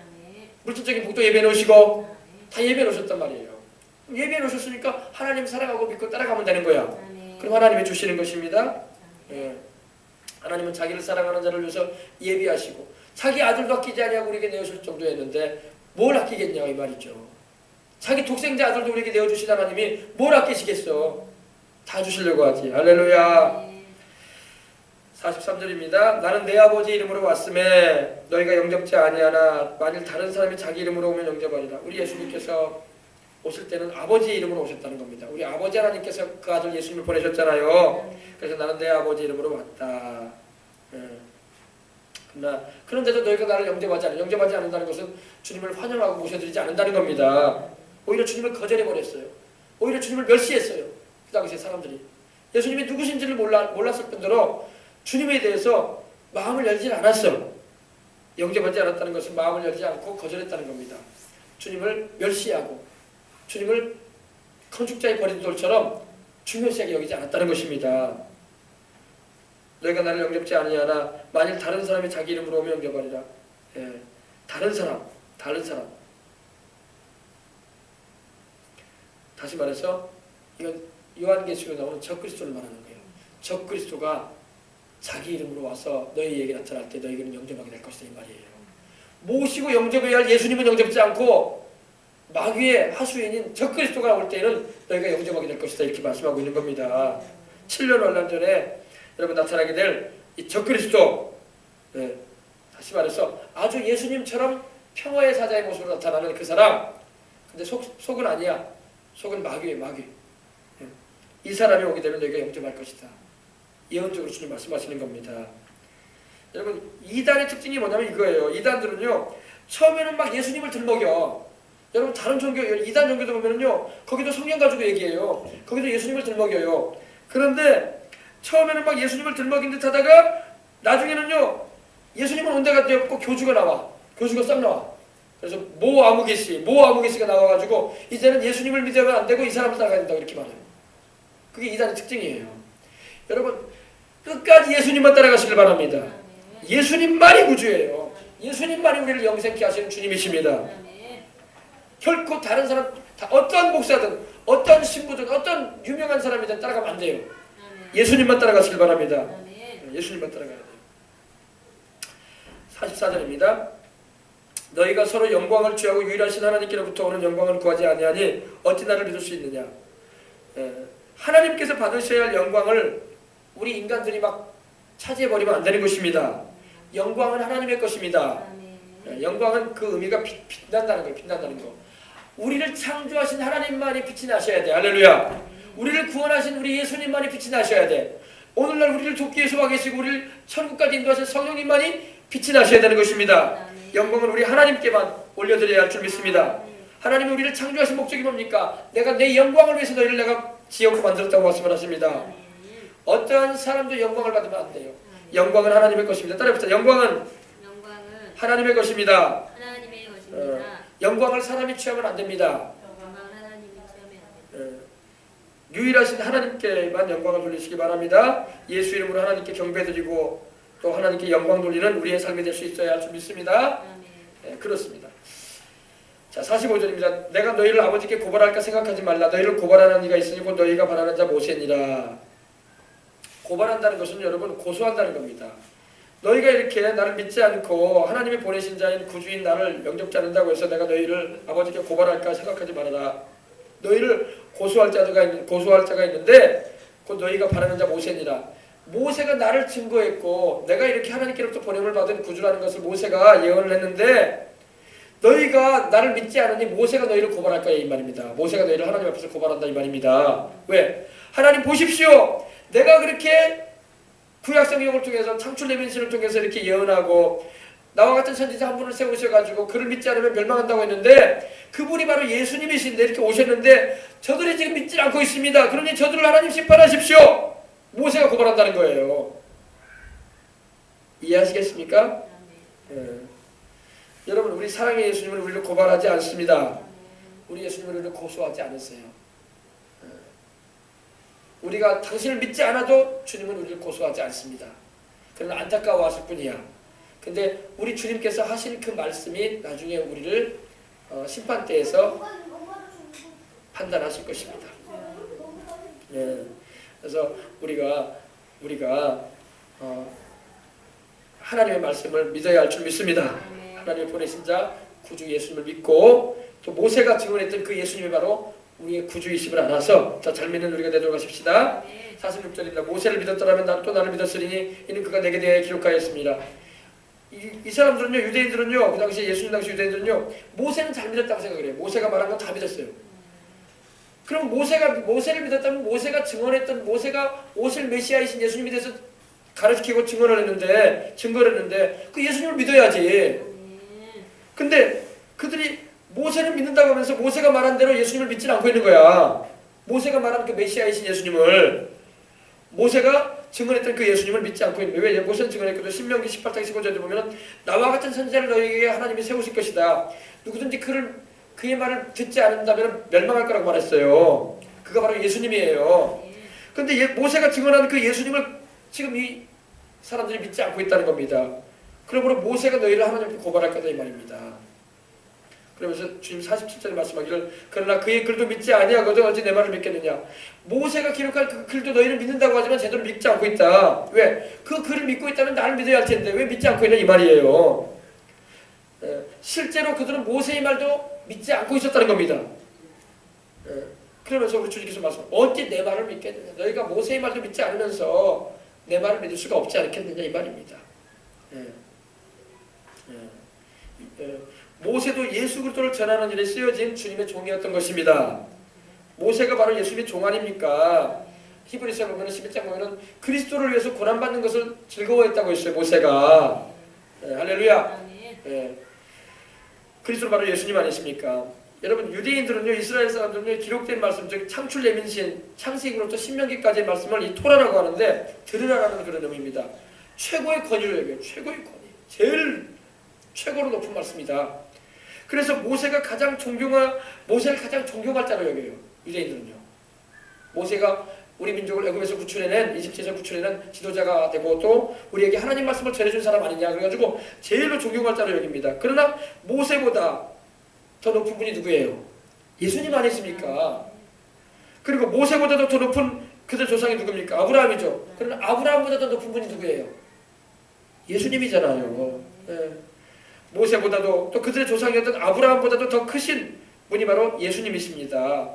물질적인 복도 예배해 놓으시고 다 예배해 놓으셨단 말이에요. 예배해 놓으셨으니까 하나님 사랑하고 믿고 따라가면 되는 거야. 그럼 하나님이 주시는 것입니다. 예. 하나님은 자기를 사랑하는 자를 위해서 예비하시고 자기 아들도 아끼지 아니하고 우리에게 내어줄 정도였는데 뭘 아끼겠냐 이 말이죠. 자기 독생자 아들도 우리에게 내어주신 하나님이 뭘 아끼시겠어. 다 주시려고 하지. 할렐루야. 43절입니다. 나는 내 아버지 이름으로 왔음에 너희가 영접지 아니하나 만일 다른 사람이 자기 이름으로 오면 영접하리라. 우리 예수님께서 오실 때는 아버지의 이름으로 오셨다는 겁니다. 우리 아버지 하나님께서 그 아들 예수님을 보내셨잖아요. 그래서 나는 내 아버지 이름으로 왔다. 그런데도 너희가 나를 영접하지 않는다는 것은 주님을 환영하고 모셔드리지 않는다는 겁니다. 오히려 주님을 거절해버렸어요. 오히려 주님을 멸시했어요. 그 당시에 사람들이. 예수님이 누구신지를 몰랐을 뿐더러 주님에 대해서 마음을 열지 않았어. 영접하지 않았다는 것은 마음을 열지 않고 거절했다는 겁니다. 주님을 멸시하고 주님을 건축자에 버린 돌처럼 중요시하게 여기지 않았다는 것입니다. 너희가 나를 영접지 아니하나 만일 다른 사람이 자기 이름으로 오면 영접하리라. 예. 다른 사람. 다시 말해서 이건 요한계시록에 나오는 적그리스도를 말하는 거예요. 적그리스도가 자기 이름으로 와서 너희에게 나타날 때 너희는 영접하게 될 것이다 이 말이에요. 모시고 영접해야 할 예수님은 영접지 않고 마귀의 하수인인 적그리스도가 올 때는 너희가 영접하게 될 것이다 이렇게 말씀하고 있는 겁니다. 7년 환란 전에 여러분 나타나게 될 이 적그리스도, 다시 말해서 아주 예수님처럼 평화의 사자의 모습으로 나타나는 그 사람, 근데 속은 아니야. 속은 마귀예요, 마귀. 이 사람이 오게 되면 너희가 영접할 것이다. 예언적으로 주님 말씀하시는 겁니다. 여러분, 이단의 특징이 뭐냐면 이거예요. 이단들은요, 처음에는 막 예수님을 들먹여. 여러분, 다른 종교, 이단 종교도 보면은요, 거기도 성령 가지고 얘기해요. 거기도 예수님을 들먹여요. 그런데 처음에는 막 예수님을 들먹인 듯 하다가 나중에는요, 예수님은 온 데가 없고 교주가 나와. 교주가 싹 나와. 그래서 모 아무개씨가 나와가지고 이제는 예수님을 믿으면 안 되고 이 사람을 따라가야 된다고 이렇게 말해요. 그게 이단의 특징이에요. 여러분, 끝까지 예수님만 따라가시길 바랍니다. 예수님만이 구주예요. 예수님만이 우리를 영생케 하시는 주님이십니다. 결코 다른 사람, 어떤 목사든 어떤 신부든 어떤 유명한 사람이든 따라가면 안 돼요. 예수님만 따라가시길 바랍니다. 예수님만 따라가야 돼요. 44절입니다. 너희가 서로 영광을 취하고 유일하신 하나님께로부터 오는 영광을 구하지 아니하니 어찌 나를 믿을 수 있느냐. 하나님께서 받으셔야 할 영광을 우리 인간들이 막 차지해버리면 안 되는 것입니다. 영광은 하나님의 것입니다. 영광은 그 의미가 빛난다는 거예요. 빛난다는 거. 우리를 창조하신 하나님만이 빛이 나셔야 돼. 할렐루야. 우리를 구원하신 우리 예수님만이 빛이 나셔야 돼. 오늘날 우리를 돕기 위해서 와 계시고 우리를 천국까지 인도하신 성령님만이 빛이 나셔야 되는 것입니다. 영광은 우리 하나님께만 올려드려야 할 줄 믿습니다. 하나님이 우리를 창조하신 목적이 뭡니까? 내가 내 영광을 위해서 너희를 내가 지었고 만들었다고 말씀을 하십니다. 어떠한 사람도 영광을 받으면 안 돼요. 영광은 하나님의 것입니다. 따라해보자. 영광은 하나님의 것입니다. 영광을 사람이 취하면 안 됩니다. 유일하신 하나님께만 영광을 돌리시기 바랍니다. 예수 이름으로 하나님께 경배드리고 또 하나님께 영광 돌리는 우리의 삶이 될 수 있어야 할 줄 믿습니다. 네, 그렇습니다. 자, 45절입니다. 내가 너희를 아버지께 고발할까 생각하지 말라. 너희를 고발하는 이가 있으니 곧 너희가 바라는 자 모세니라. 고발한다는 것은 여러분 고소한다는 겁니다. 너희가 이렇게 나를 믿지 않고 하나님이 보내신 자인 구주인 나를 영접지 않는다고 해서 내가 너희를 아버지께 고발할까 생각하지 말아라. 너희를 고소할 자가 있는데 곧 너희가 바라는 자 모세니라. 모세가 나를 증거했고 내가 이렇게 하나님께로부터 보냄을 받은 구주라는 것을 모세가 예언을 했는데 너희가 나를 믿지 않으니 모세가 너희를 고발할 거야 이 말입니다. 모세가 너희를 하나님 앞에서 고발한다 이 말입니다. 왜? 하나님 보십시오. 내가 그렇게 구약성경을 통해서 창출레빈신을 통해서 이렇게 예언하고 나와 같은 선지자 한 분을 세우셔가지고 그를 믿지 않으면 멸망한다고 했는데 그분이 바로 예수님이신데 이렇게 오셨는데 저들이 지금 믿지 않고 있습니다. 그러니 저들을 하나님 심판하십시오. 모세가 고발한다는 거예요. 이해하시겠습니까? 여러분 우리 사랑의 예수님을 우리를 고발하지 않습니다. 우리 예수님을 우리를 고소하지 않으세요. 우리가 당신을 믿지 않아도 주님은 우리를 고소하지 않습니다. 그러나 안타까워하실 뿐이야. 근데 우리 주님께서 하신 그 말씀이 나중에 우리를 심판대에서 판단하실 것입니다. 그래서 우리가 하나님의 말씀을 믿어야 할 줄 믿습니다. 하나님의 보내신 자 구주 예수님을 믿고 또 모세가 증언했던 그 예수님이 바로 우리의 구주이심을 알아서 잘 믿는 우리가 되도록 하십시다. 46절입니다. 모세를 믿었더라면 또 나를 믿었으리니 이는 그가 내게 대해 기록하였습니다. 이 사람들은요, 유대인들은요, 그 당시 예수님 당시 유대인들은요, 모세는 잘 믿었다고 생각을 해요. 모세가 말한 건 다 믿었어요. 그럼 모세를 믿었다면 모세가 증언했던 모세가 오실 메시아이신 예수님에 대해서 가르치고 증거를 했는데 그 예수님을 믿어야지. 근데 그들이 모세를 믿는다고 하면서 모세가 말한 대로 예수님을 믿지는 않고 있는 거야. 모세가 말한 그 메시아이신 예수님을 모세가 증언했던 그 예수님을 믿지 않고 있는 거예요. 왜? 모세는 증언했거든. 신명기 18장 15절에 보면 나와 같은 선지자를 너희에게 하나님이 세우실 것이다. 누구든지 그의 말을 듣지 않는다면 멸망할 거라고 말했어요. 그가 바로 예수님이에요. 근데 모세가 증언한 그 예수님을 지금 이 사람들이 믿지 않고 있다는 겁니다. 그러므로 모세가 너희를 하나님께 고발할 거다 이 말입니다. 그러면서 주님 47절에 말씀하기를 그러나 그의 글도 믿지 아니하거든 어찌 내 말을 믿겠느냐. 모세가 기록한 그 글도 너희는 믿는다고 하지만 제대로 믿지 않고 있다. 왜? 그 글을 믿고 있다면 나를 믿어야 할 텐데 왜 믿지 않고 있냐 이 말이에요. 실제로 그들은 모세의 말도 믿지 않고 있었다는 겁니다. 그러면서 우리 주님께서 어찌 내 말을 믿겠느냐. 너희가 모세의 말도 믿지 않으면서 내 말을 믿을 수가 없지 않겠느냐 이 말입니다. 모세도 예수 그리스도를 전하는 일에 쓰여진 주님의 종이었던 것입니다. 모세가 바로 예수님의 종 아닙니까? 히브리서 보면 11장 보면 그리스도를 위해서 고난받는 것을 즐거워했다고 했어요. 모세가. 할렐루야. 그리스도 바로 예수님 아니십니까? 여러분, 유대인들은요, 이스라엘 사람들은요, 기록된 말씀, 즉 창출 예민신, 창세기로부터 신명기까지의 말씀을 이 토라라고 하는데 들으라라는 그런 의미입니다. 최고의 권위를 여겨요. 최고의 권위. 제일 최고로 높은 말씀이다. 그래서 모세를 가장 존경할 자로 여겨요. 유대인들은요. 모세가 우리 민족을 애굽에서 구출해낸, 이집트에서 구출해낸 지도자가 되고 또 우리에게 하나님 말씀을 전해준 사람 아니냐 그래가지고 제일로 존경할 자로 여깁니다. 그러나 모세보다 더 높은 분이 누구예요? 예수님 아니십니까? 그리고 모세보다도 더 높은 그들 조상이 누굽니까? 아브라함이죠. 그러나 아브라함보다 더 높은 분이 누구예요? 예수님이잖아요. 모세보다도 또 그들의 조상이었던 아브라함보다도 더 크신 분이 바로 예수님이십니다.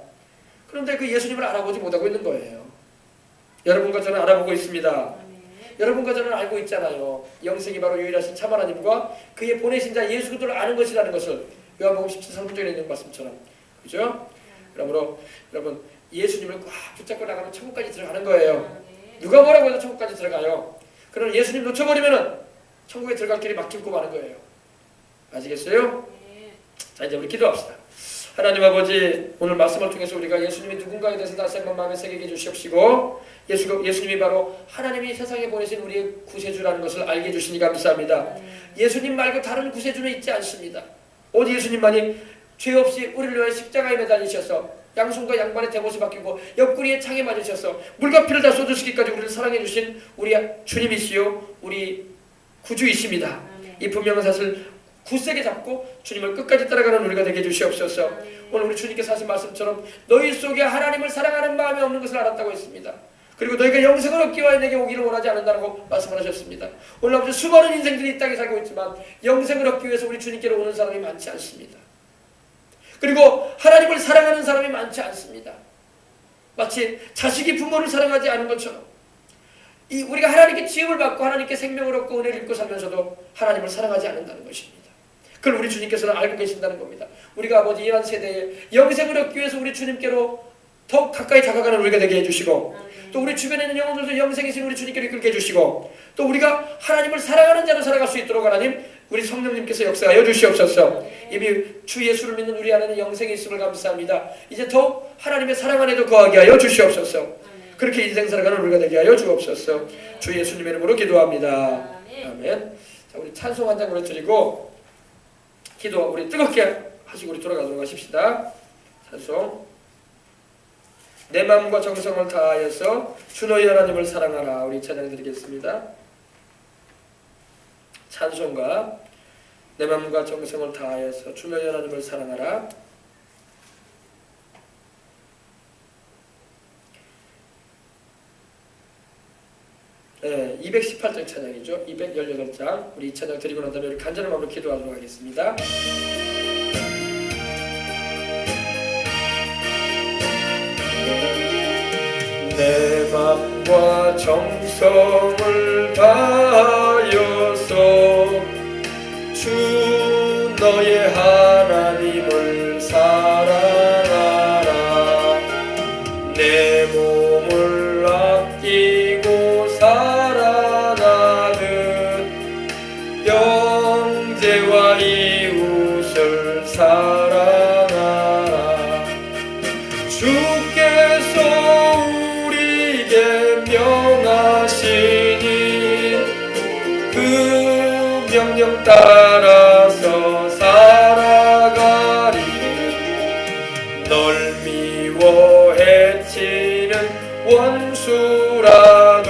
그런데 그 예수님을 알아보지 못하고 있는 거예요. 여러분과 저는 알아보고 있습니다. 여러분과 저는 알고 있잖아요. 영생이 바로 유일하신 참 하나님과 그의 보내신 자 예수 그리스도를 아는 것이라는 것을 요한복음 17절에 있는 말씀처럼. 그죠? 그러므로 여러분 예수님을 꽉 붙잡고 나가면 천국까지 들어가는 거예요. 누가 뭐라고 해도 천국까지 들어가요. 그러나 예수님 놓쳐버리면은 천국에 들어갈 길이 막히고 마는 거예요. 아시겠어요? 자, 이제 우리 기도합시다. 하나님 아버지, 오늘 말씀을 통해서 우리가 예수님이 누군가에 대해서 다시 한번 마음에 새기게 해주시옵시고 예수님이 바로 하나님이 세상에 보내신 우리의 구세주라는 것을 알게 해주시니 감사합니다. 예수님 말고 다른 구세주는 있지 않습니다. 오직 예수님만이 죄 없이 우리를 위해 십자가에 매달리셔서 양손과 양발의 대못을 박히고 옆구리에 창에 맞으셔서 물과 피를 다 쏟으시기까지 우리를 사랑해 주신 우리 주님이시요 우리 구주이십니다. 이 분명한 사실을 굳세게 잡고 주님을 끝까지 따라가는 우리가 되게 해주시옵소서. 오늘 우리 주님께서 하신 말씀처럼 너희 속에 하나님을 사랑하는 마음이 없는 것을 알았다고 했습니다. 그리고 너희가 영생을 얻기 위하여 내게 오기를 원하지 않는다고 말씀을 하셨습니다. 오늘 아버지 수많은 인생들이 이 땅에 살고 있지만 영생을 얻기 위해서 우리 주님께로 오는 사람이 많지 않습니다. 그리고 하나님을 사랑하는 사람이 많지 않습니다. 마치 자식이 부모를 사랑하지 않은 것처럼 우리가 하나님께 지음을 받고 하나님께 생명을 얻고 은혜를 입고 살면서도 하나님을 사랑하지 않는다는 것입니다. 그걸 우리 주님께서는 알고 계신다는 겁니다. 우리가 아버지 이러한 세대에 영생을 얻기 위해서 우리 주님께로 더욱 가까이 다가가는 우리가 되게 해주시고 또 우리 주변에 있는 영혼들도 영생이신 우리 주님께로 이끌게 해주시고 또 우리가 하나님을 사랑하는 자로 살아갈 수 있도록 하나님 우리 성령님께서 역사하여 주시옵소서. 이미 주 예수를 믿는 우리 안에는 영생이 있음을 감사합니다. 이제 더욱 하나님의 사랑 안에도 거하게 하여 주시옵소서. 그렇게 인생 살아가는 우리가 되게 하여 주옵소서. 주 예수님 이름으로 기도합니다. 아멘. 자, 우리 찬송 한 장으로 드리고 기도 우리 뜨겁게 하시고 우리 돌아가도록 하십시다. 찬송. 내 마음과 정성을 다하여서 주 너희 하나님을 사랑하라. 우리 찬양 드리겠습니다. 찬송가 내 마음과 정성을 다하여서 주 너희 하나님을 사랑하라. 네, 218장 찬양이죠. 218장 우리 이 찬양 드리고 난 다음에 우리 간절한 마음으로 기도하도록 하겠습니다. 내 맘과 정성을 다하여서 주 너의 하나님을 사랑하라. 내 몸을 아끼고 살아가듯 형제와 이웃을 사랑하라. 주께서 우리에게 명하시니 그 명령 따라서 살아가리. 널 미워 해치는 원수라도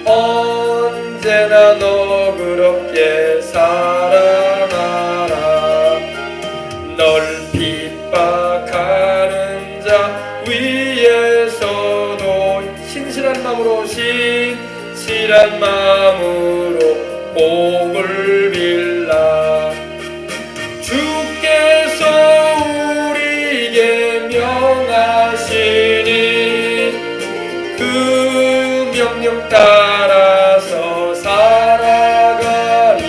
언제나 너그럽게 사랑하라. 널 핍박하는 자 위에서도 신실한 마음으로 복을 빌라. 주께서 우리에게 명하시니 그 명령 따라서 살아가리.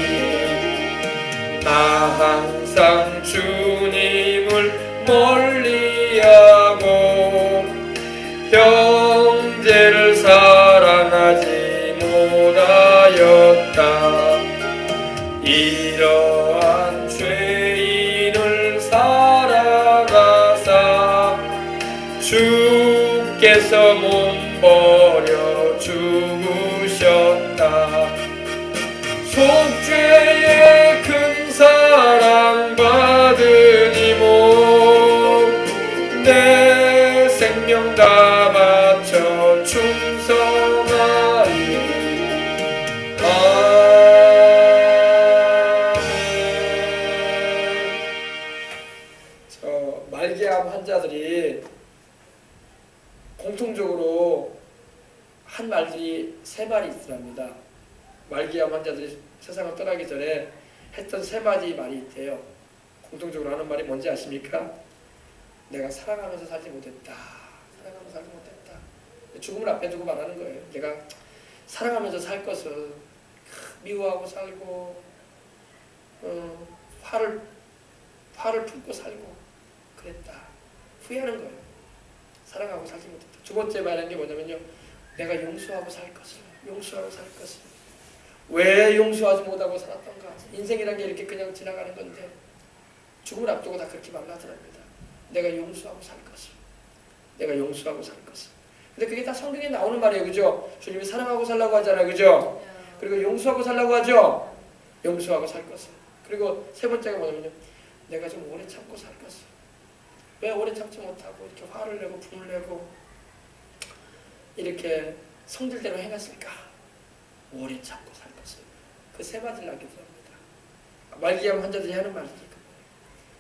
나 항상 주님을 멀리하고 형제를 사랑하지 못하였다. 이러한 죄인을 사랑하사 주께서 몸버려 죽으셨다. 속죄의 큰 사랑 받으니 내 생명 다 바쳐 충성하리. 아멘. 말기암 환자들이 공통적으로 한 말들이 세 말이 있더랍니다. 말기암 환자들이 세상을 떠나기 전에 했던 세 마디 말이 있대요. 공통적으로 하는 말이 뭔지 아십니까? 내가 사랑하면서 살지 못했다. 사랑하면서 살지 못했다. 죽음을 앞에 두고 말하는 거예요. 내가 사랑하면서 살 것을 미워하고 살고 화를 품고 살고 그랬다. 후회하는 거예요. 사랑하고 살지 못했다. 두 번째 말하는 게 뭐냐면요. 내가 용서하고 살 것을. 용서하고 살 것을. 왜 용서하지 못하고 살았던가? 인생이란 게 이렇게 그냥 지나가는 건데 죽음을 앞두고 다 그렇게 말하더랍니다. 내가 용서하고 살 것을. 내가 용서하고 살 것을. 근데 그게 다 성경에 나오는 말이에요. 그죠? 주님이 사랑하고 살라고 하잖아요. 그죠? 그리고 용서하고 살라고 하죠? 용서하고 살 것을. 그리고 세 번째가 뭐냐면요. 내가 좀 오래 참고 살 것을. 왜 오래 참지 못하고 이렇게 화를 내고 분을 내고 이렇게 성질대로 행했을까? 오래 참고 살 것을. 그 세 마디를 남겨두랍니다. 말기암 환자들이 하는 말이니까.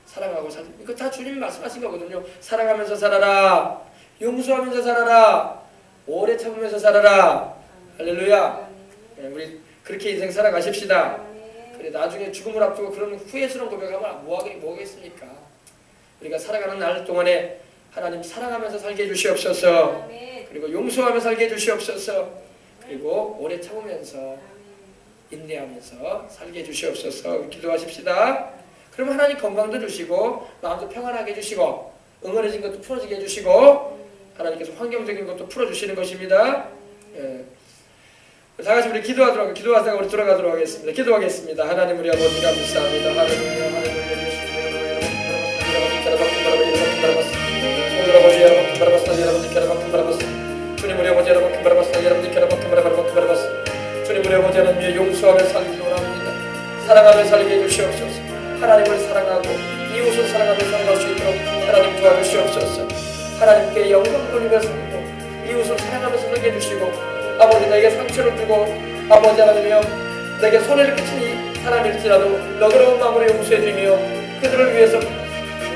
사랑하고 살. 이거 다 주님이 말씀하신 거거든요. 사랑하면서 살아라. 용서하면서 살아라. 오래 참으면서 살아라. 할렐루야. 네, 우리 그렇게 인생 살아가십시다. 그래 나중에 죽음을 앞두고 그런 후회스러운 고백하면 뭐하겠습니까? 우리가 살아가는 날 동안에 하나님 사랑하면서 살게 해주시옵소서. 그리고 용서하며 살게 해주시옵소서. 그리고 오래 참으면서 인내하면서 살게 해주시옵소서. 기도하십시다. 그럼 하나님 건강도 주시고 마음도 평안하게 해주시고 응어해진 것도 풀어지게 해주시고 하나님께서 환경적인 것도 풀어주시는 것입니다. 예. 다 같이 우리 기도하다가 우리 돌아가도록 하겠습니다. 기도하겠습니다. 하나님 우리 아버지 감사합니다. 할렐루야. 주님 우리 아버지 여러분 주님 우리 아버지 하나님 용서하며 살기를 원합니다. 사랑하며 살게 해주시옵소서. 하나님을 사랑하고 이웃을 사랑하며 살아갈 수 있도록 하나님 도와주시옵소서. 하나님께 영광 돌리며 살고 이웃을 사랑하며 살게 해주시고 아버지 내게 상처를 주고 아버지 하나님이여 내게 손해를 끼친 이 사람일지라도 너그러운 마음으로 용서해주며 그들을 위해서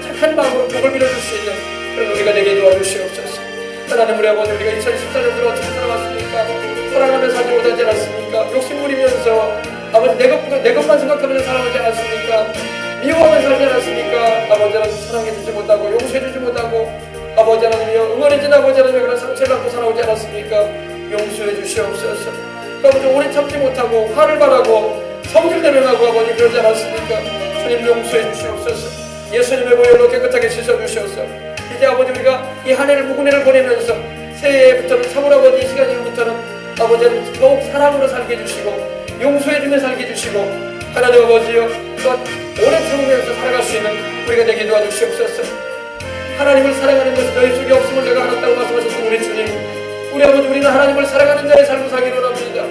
착한 마음으로 복을 빌어줄 수 있는 그런 우리가 되게 도와주시옵소서. 하나님 우리 아버지 우리가 2014년도로 어떻게 살아왔습니까? 사랑하며 살지 못하지 않았습니까? 욕심 부리면서 아버지 내 것만 생각하면서 살아오지 않았습니까? 미워하며 살지 않았습니까? 아버지 하나님 사랑해주지 못하고 용서해주지 못하고 아버지 하나님이여 응어리진 아버지 하나님 그런 상처를 갖고 살아오지 않았습니까? 용서해 주시옵소서. 아버지 오래 참지 못하고 화를 바라고 성질 내면하고 아버지 그러지 않았습니까? 주님 용서해 주시옵소서. 예수님의 보혈로 깨끗하게 씻어주시옵소서. 이제 아버지 우리가 이 한 해를 묵은 해를 보내면서 새해부터는 3월 아버지 이 시간 이후부터는 아버지는 더욱 사랑으로 살게 해주시고 용서해주며 살게 해주시고 하나님 아버지여 또한 오래 참으면서 살아갈 수 있는 우리가 되게 도와주시옵소서. 하나님을 사랑하는 것은 너희 속에 없음을 내가 알았다고 말씀하셨던 우리 주님 우리 아버지 우리는 하나님을 사랑하는 자의 삶을 살기로 합니다.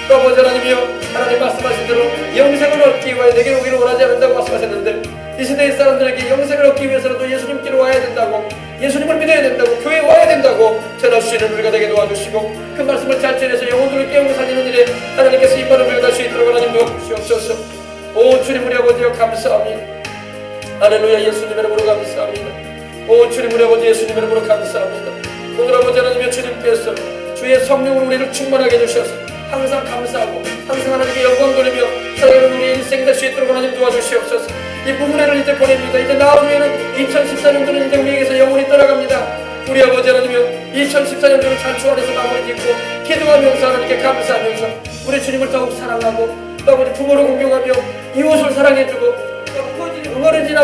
또 아버지 하나님이여 하나님 말씀하신 대로 영생을 얻기 위하여 내게 오기를 원하지 않는다고 말씀하셨는데 이 시대의 사람들에게 영생을 얻기 위해서라도 예수님께로 와야 된다고 예수님을 믿어야 된다고 교회에 와야 된다고 전하주시는 우리가 되게 도와주시고 그 말씀을 잘 전해서 영혼들을 깨우고 살리는 일에 하나님께서 이빨을 배워갈 수 있도록 하나님 도와주시옵소서. 오 주님 우리 아버지여 감사합니다. 할렐루야 예수님의 이름으로 감사합니다. 오 주님 우리 아버지 예수님의 이름으로 감사합니다. 오늘 아버지 하나님의 주님께서 주의 성령으로 우리를 충만하게 해주셔서 항상 감사하고 항상 하나님께 영광 돌리며 살아가는 우리의 인생이 될 수 있도록 하나님 도와주시옵소서. 이 부문회를 이제 보냅니다. 이제 나온 후에는 2014년도는 이제 우리에게서 영원히 떠나갑니다. 우리 아버지 하나님이여 2014년도는 잔치 안에서 마무리 짓고 기도하면서 하나님께 감사하면서 우리 주님을 더욱 사랑하고 또 아버지 부모를 공경하며 이웃을 사랑해주고 또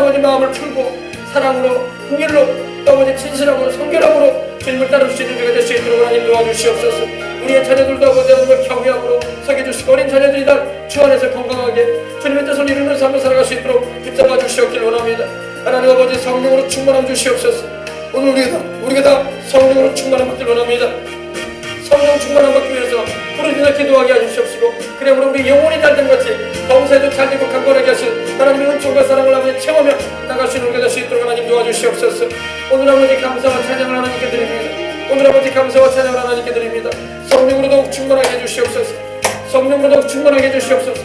아버지 마음을 풀고 사랑으로 긍휼로 또 아버지 진실함으로 성결함으로 주님을 따를 수 있는 우리가 될 수 있도록 하나님 도와주시옵소서. 우리의 자녀들도 아버지 하나님을 경외함으로 섬겨주시고 어린 자녀들이다 주 안에서 건강하게 주님의 뜻을 이루는 삶을 살아갈 수 있도록 붙잡아 주시옵길 원합니다. 하나님 아버지 성령으로 충만함 주시옵소서. 오늘 우리가 다 성령으로 충만함 받길 원합니다. 성령 충만함 받기 위해서 부르짖어 기도하게 해주시옵시고 그러므로 우리 영혼이 잘된 같이 범사에도 잘되고 강건하게 하신 하나님의 은총과 사랑을 아버지 체험하며 나갈 수 있는 우리가 될 수 있도록 하나님 도와주시옵소서. 오늘 아버지 감사와 찬양을 하나님께 드립니다. 오늘 아버지 감사와 찬양을 하나님께 드립니다. 성령으로 더욱 충만하게 해주시옵소서. 성령으로 더욱 충만하게 해주시옵소서.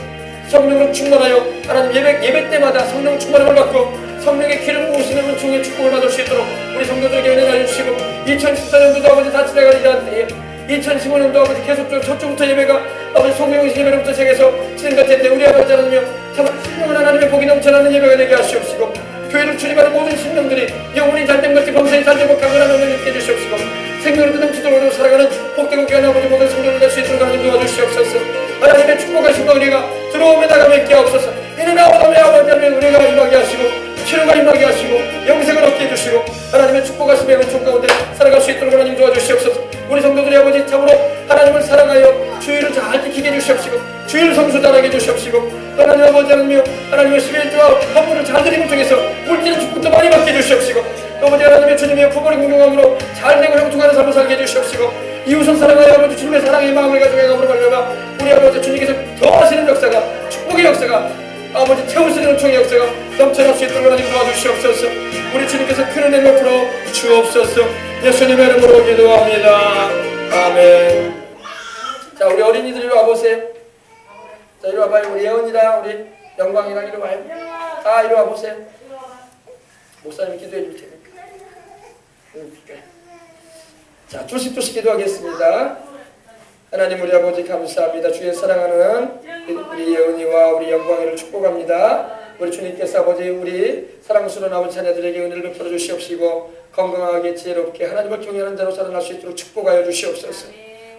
성령으로 충만하여 하나님 예배 때마다 성령 충만함을 받고 성령의 기름 부으시는 은총의 축복을 받을 수 있도록 우리 성도들에게 은혜를 주시고 2014년도도 아버지 다 지나가는 이러한 때에 2015년도 아버지 계속적으로 첫주부터 예배가 아버지 성령의 예배로부터 시작해서 진행될 텐데 우리 아버지 하나님이여 정말 신령한 하나님의 복이 넘쳐나는 예배가 되게 하시옵시고 교회를 출입하는 모든 신령들이 영혼이 잘된 것이 범사에 잘되고 강건한 은혜를 입게 해주시옵시고 생명으로 넘치도록 살아가는 복되고 귀한 아버지 모든 성도를 낼 수 있도록 하나님 도와주시옵소서. 하나님의 축복하신 은혜가 들어오며 나가며 있게 하옵소서. 이는 아버지의 아버지 하나님의 은혜가 임하게 하시고 치료가 임하게 하시고 영생을 얻게 해주시고 하나님의 축복하심의 은총 가운데 살아갈 수 있도록 하나님 도와주시옵소서. 우리 성도들이 아버지 참으로 하나님을 사랑하여 주의를 잘 지키게 해주시옵시고 주의를 성수 잘하게 해주시옵시고 하나님 아버지 하나님이여 하나님의 11조와 헌물을 잘 드림을 통해서 물질의 축복도 많이 받게 해주시옵시고 또 아버지 하나님의 주님의 부모의 공경함으로 잘되고 형통하는 삶을 살게 해주시옵시고 이웃을 사랑하여 아버지 주님의 사랑의 마음을 가지고 행함으로 말미암아 우리 아버지 주님께서 더하시는 역사가 축복의 역사가 아버지 채우시는 은총의 역사가 넘쳐날 수 있도록 하나님 도와주시옵소서. 우리 주님께서 큰 은혜 베풀어 주옵소서. 예수님의 이름으로 기도합니다. 아멘. 자, 우리 어린이들 이리 와보세요. 자, 이리 와봐요. 우리 예언이랑 우리 영광이랑 이리 와요. 다 이리 와보세요. 목사님이 기도해 줄 테니까. 자, 조식조식 기도하겠습니다. 하나님 우리 아버지 감사합니다. 주의 사랑하는 우리 예언이와 우리 영광이를 축복합니다. 우리 주님께서 아버지 우리 사랑스러운 아버지 자녀들에게 은혜를 베풀어 주시옵시고 건강하게 지혜롭게 하나님을 경외하는 자로 살아날 수 있도록 축복하여 주시옵소서.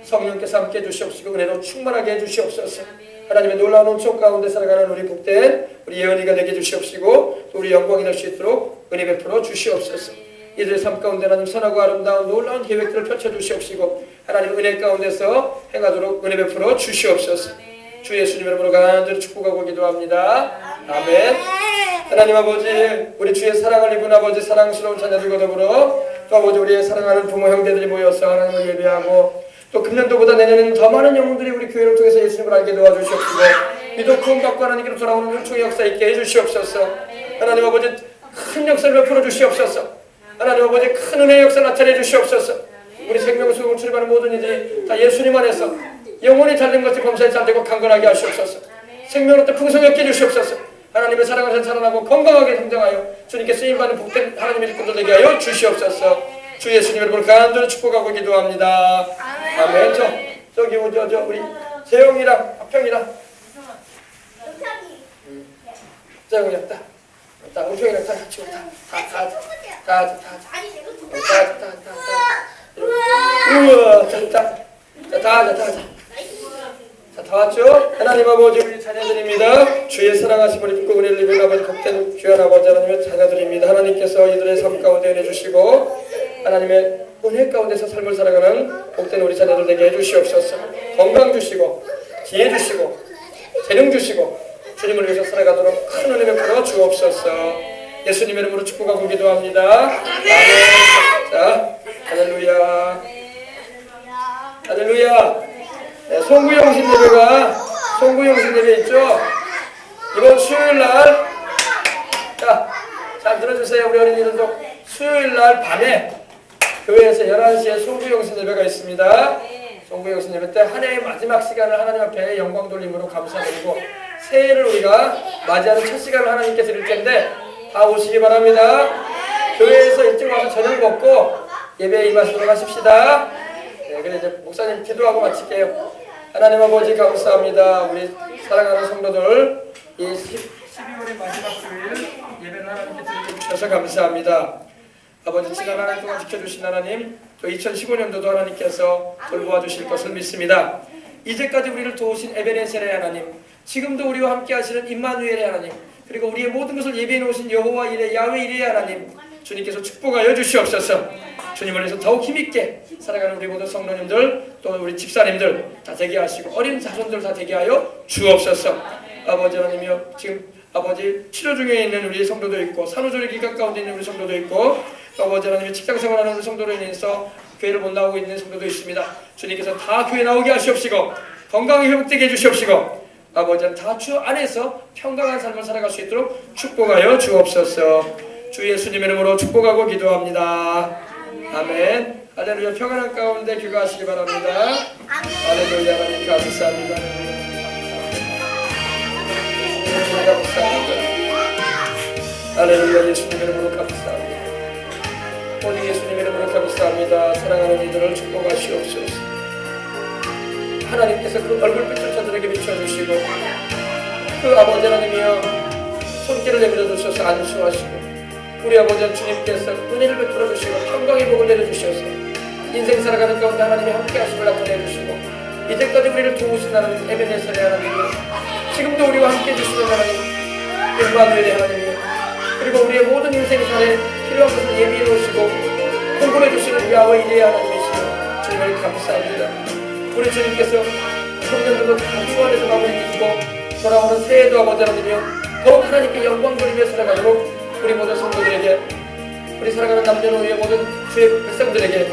성령께서 함께 해주시옵시고 은혜로 충만하게 해주시옵소서. 하나님의 놀라운 은총 가운데 살아가는 우리 복된 우리 예언이가 되게 해주시옵시고 또 우리 영광이 될 수 있도록 은혜 베풀어 주시옵소서. 이들의 삶 가운데 하나님 선하고 아름다운 놀라운 계획들을 펼쳐주시옵시고 하나님 은혜 가운데서 행하도록 은혜 베풀어 주시옵소서. 주 예수님 이름으로 간절히 축복하고 기도합니다. 아멘. 하나님 아버지 우리 주의 사랑을 입은 아버지 사랑스러운 자녀들과 더불어 또 아버지 우리의 사랑하는 부모 형제들이 모여서 하나님을 예배하고 또 금년도보다 내년에는 더 많은 영혼들이 우리 교회를 통해서 예수님을 알게 도와주시옵시고 믿어 구원받고 하나님께로 돌아오는 은총의 역사 있게 해주시옵소서. 하나님 아버지 큰 역사를 베풀어 주시옵소서. 하나님 아버지 큰 은혜의 역사를 나타내 주시옵소서. 우리 생명수용을 출입하는 모든 이들이 다 예수님 안에서 영혼이 잘된 것이 범사에 잘되고 강건하게 하시옵소서. 생명으로 또 풍성히 얻게 해주시옵소서. 하나님의 사랑을 살아나고 건강하게 성장하여 주님께 쓰임받는 복된 하나님의 일꾼들 되게 하여 주시옵소서. 주 예수님 이름으로 간절히 축복하고 기도합니다. 아멘. 저기 우리 재영이랑 합평이랑 재영이랑 다 우평이랑 다 같이 다 우와 다 왔죠? 하나님 아버지 우리 자녀들입니다. 주의 사랑하심을 입고 은혜를 입은 아버지 복된 귀한 아버지 하나님의 자녀들입니다. 하나님께서 이들의 삶 가운데 은혜 주시고 하나님의 은혜 가운데서 삶을 살아가는 복된 우리 자녀들 되게 해주시옵소서. 건강 주시고 지혜 주시고 재능 주시고 주님을 위해서 살아가도록 큰 은혜 베풀어 주옵소서. 예수님 이름으로 축복하고 기도합니다. 아멘. 자, 할렐루야. 할렐루야. 네, 송구영신 예배 있죠? 이번 수요일날 잘 들어주세요. 우리 어린이들도 수요일날 밤에 교회에서 11시에 송구영신 예배가 있습니다. 송구영신 예배 때 한 해의 마지막 시간을 하나님 앞에 영광 돌림으로 감사드리고 새해를 우리가 맞이하는 첫 시간을 하나님께 드릴 텐데 다 오시기 바랍니다. 교회에서 일찍 와서 저녁 먹고 예배에 임하시도록 하십시다. 네, 그래 이제 목사님 기도하고 마칠게요. 하나님 아버지 감사합니다. 우리 사랑하는 성도들 이 12월의 마지막 주일 예배를 하나님께 드리게 주셔서 감사합니다. 아버지 지난 한 해 동안 지켜주신 하나님 또 2015년도도 하나님께서 돌보아 주실 것을 믿습니다. 이제까지 우리를 도우신 에베네셀의 하나님 지금도 우리와 함께 하시는 임마누엘의 하나님 그리고 우리의 모든 것을 예비해 놓으신 여호와 이레 야훼 이레 하나님, 주님께서 축복하여 주시옵소서. 주님을 위해서 더욱 힘있게 살아가는 우리 모든 성도님들, 또 우리 집사님들 다 되게 하시고 어린 자손들 다 되게 하여 주옵소서. 아버지 하나님이여, 지금 아버지 치료 중에 있는 우리 성도도 있고 산후조리 기간 가운데 있는 우리 성도도 있고, 또 아버지 하나님의 직장생활하는 우리 성도로 인해서 교회를 못 나오고 있는 성도도 있습니다. 주님께서 다 교회 나오게 하시옵시고 건강히 회복되게 해주시옵시고, 아버지는 다 주 안에서 평강한 삶을 살아갈 수 있도록 축복하여 주옵소서. 주 예수님의 이름으로 축복하고 기도합니다. 아멘. 할렐루야. 평안한 가운데 귀가하시기 바랍니다. 할렐루야. 하나님 감사합니다. 할렐루야. 예수님의 이름으로 감사합니다. 오직 예수님의 이름으로 감사합니다. 사랑하는 이들을 축복하시옵소서. 하나님께서 그 얼굴빛을 저들에게 비춰주시고 그 아버지 하나님이여 손길을 내밀어 주셔서 안수하시고, 우리 아버지 주님께서 은혜를 베풀어 주시고 평강의 복을 내려주셔서 인생 살아가는 가운데 하나님이 함께 하심을 나타내 주시고, 이제까지 우리를 도우신 하나님 에베네셀의 하나님이여, 지금도 우리와 함께 해주시는 하나님 임마누엘의 하나님이여, 그리고 우리의 모든 인생살에 필요한 것을 예비해 놓으시고 공급해 주시는 야훼 이레 하나님이시여, 주님을 감사합니다. 우리 주님께서 청년들도 다 주 안에서 마무리 짓고 돌아오는 새해도 아버지 하나님이여 더욱 하나님께 영광 돌리며 살아가도록 우리 모든 성도들에게, 우리 살아가는 남녀노소의 모든 주의 백성들에게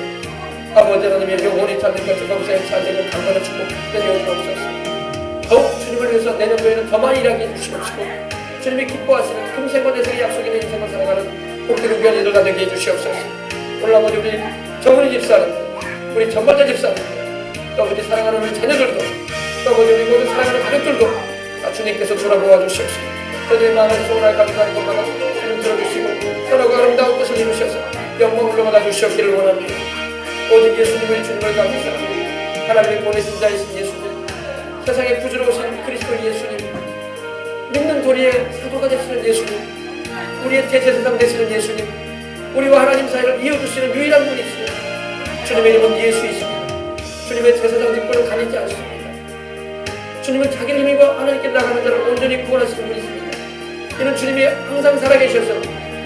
아버지 하나님의 영원히 찾는 것을 범사에 차지하고 강건한 축복 내려 주옵소서. 더욱 주님을 위해서 내년도에는 더 많이 일하게 해주시옵시고, 주님이 기뻐하시는 금생과 대생의 약속 있는 인생을 살아가는 복되는 귀한 이들 다 되게 해주시옵소서. 오늘 아버지 우리 정은희 집사님들, 우리 전반자 집사님들, 또 아버지 사랑하는 우리 자녀들도, 또 아버지 우리 모든 사랑하는 가족들도 다 주님께서 돌아보아 주시옵소서. 저들의 마음을 소원하여 감사하는 것마다 주님 들어주시고 선하고 아름다운 뜻을 이루셔서 영광을 올라받아 주시옵기를 원합니다. 오직 예수님을 주님을 감사합니다. 하나님이 보내신 자이신 예수님, 세상에 구주로 오신 그리스도 예수님, 믿는 도리의 사도가 되시는 예수님, 우리의 대제사장 되시는 예수님, 우리와 하나님 사이를 이어주시는 유일한 분이시요 주님의 이름은 예수이십니다. 주님의 제사장 직분을 가리지 않습니다. 주님은 자기를 힘입어 하나님께 나가는 자를 온전히 구원하시는 분이십니다. 이는 주님이 항상 살아계셔서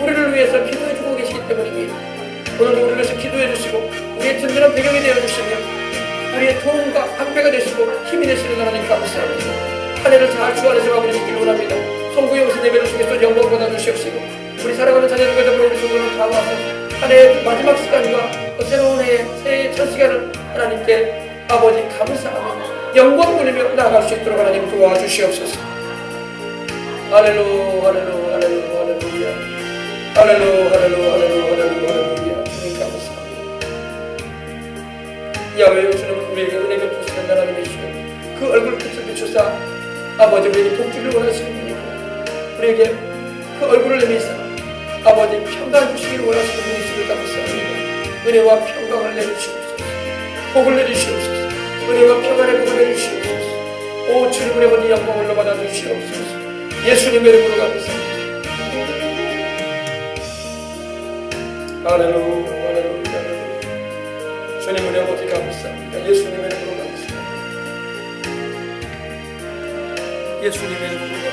우리를 위해서 기도해주고 계시기 때문입니다. 오늘도 우리를 위해서 기도해주시고 우리의 든든한 배경이 되어주시며 우리의 도움과 방패가 되시고 힘이 되시는 하나님 감사합니다. 한 해를 잘 주 안에서 마무리 짓기를 원합니다. 송구영신 예배를 통해서 영광 받아 주시옵시고, 우리 사랑하는 자녀들과 더불어 우리 성도를 다 와서 한 해의 마지막 시간과 또 새로운 해의 새해의 첫 시간을 하나님께 아버지 감사하며 영광 돌리며 나아갈 수 있도록 하나님 도와주시옵소서. 할렐루 할렐루 할렐루 할렐루야. 할렐루 할렐루 할렐루 할렐루 할렐루야. 주님 감사합니다. 야훼 주님은 우리에게 은혜 베푸시는 하나님이시오. 그 얼굴빛을 비추사 아버지 우리에게 복주를 원하시는 분이고, 우리에게 그 얼굴을 내미사 아버지 평강 주시기를 원하시는 분이시길 감사합니다. 은혜와 평강을 내주시옵소서. 복을 내주시옵소서. 은혜와 평안의 복을 내주시옵소서. 오 주님, 우리 아버지 영광을 받아 주시옵소서. 예수님의 이름으로 감사합니다. 할렐루 할렐루 할렐루. 주님 우리 아버지 감사합니다. 예수님의 이름으로 감사합니다. 예수님의 이름으로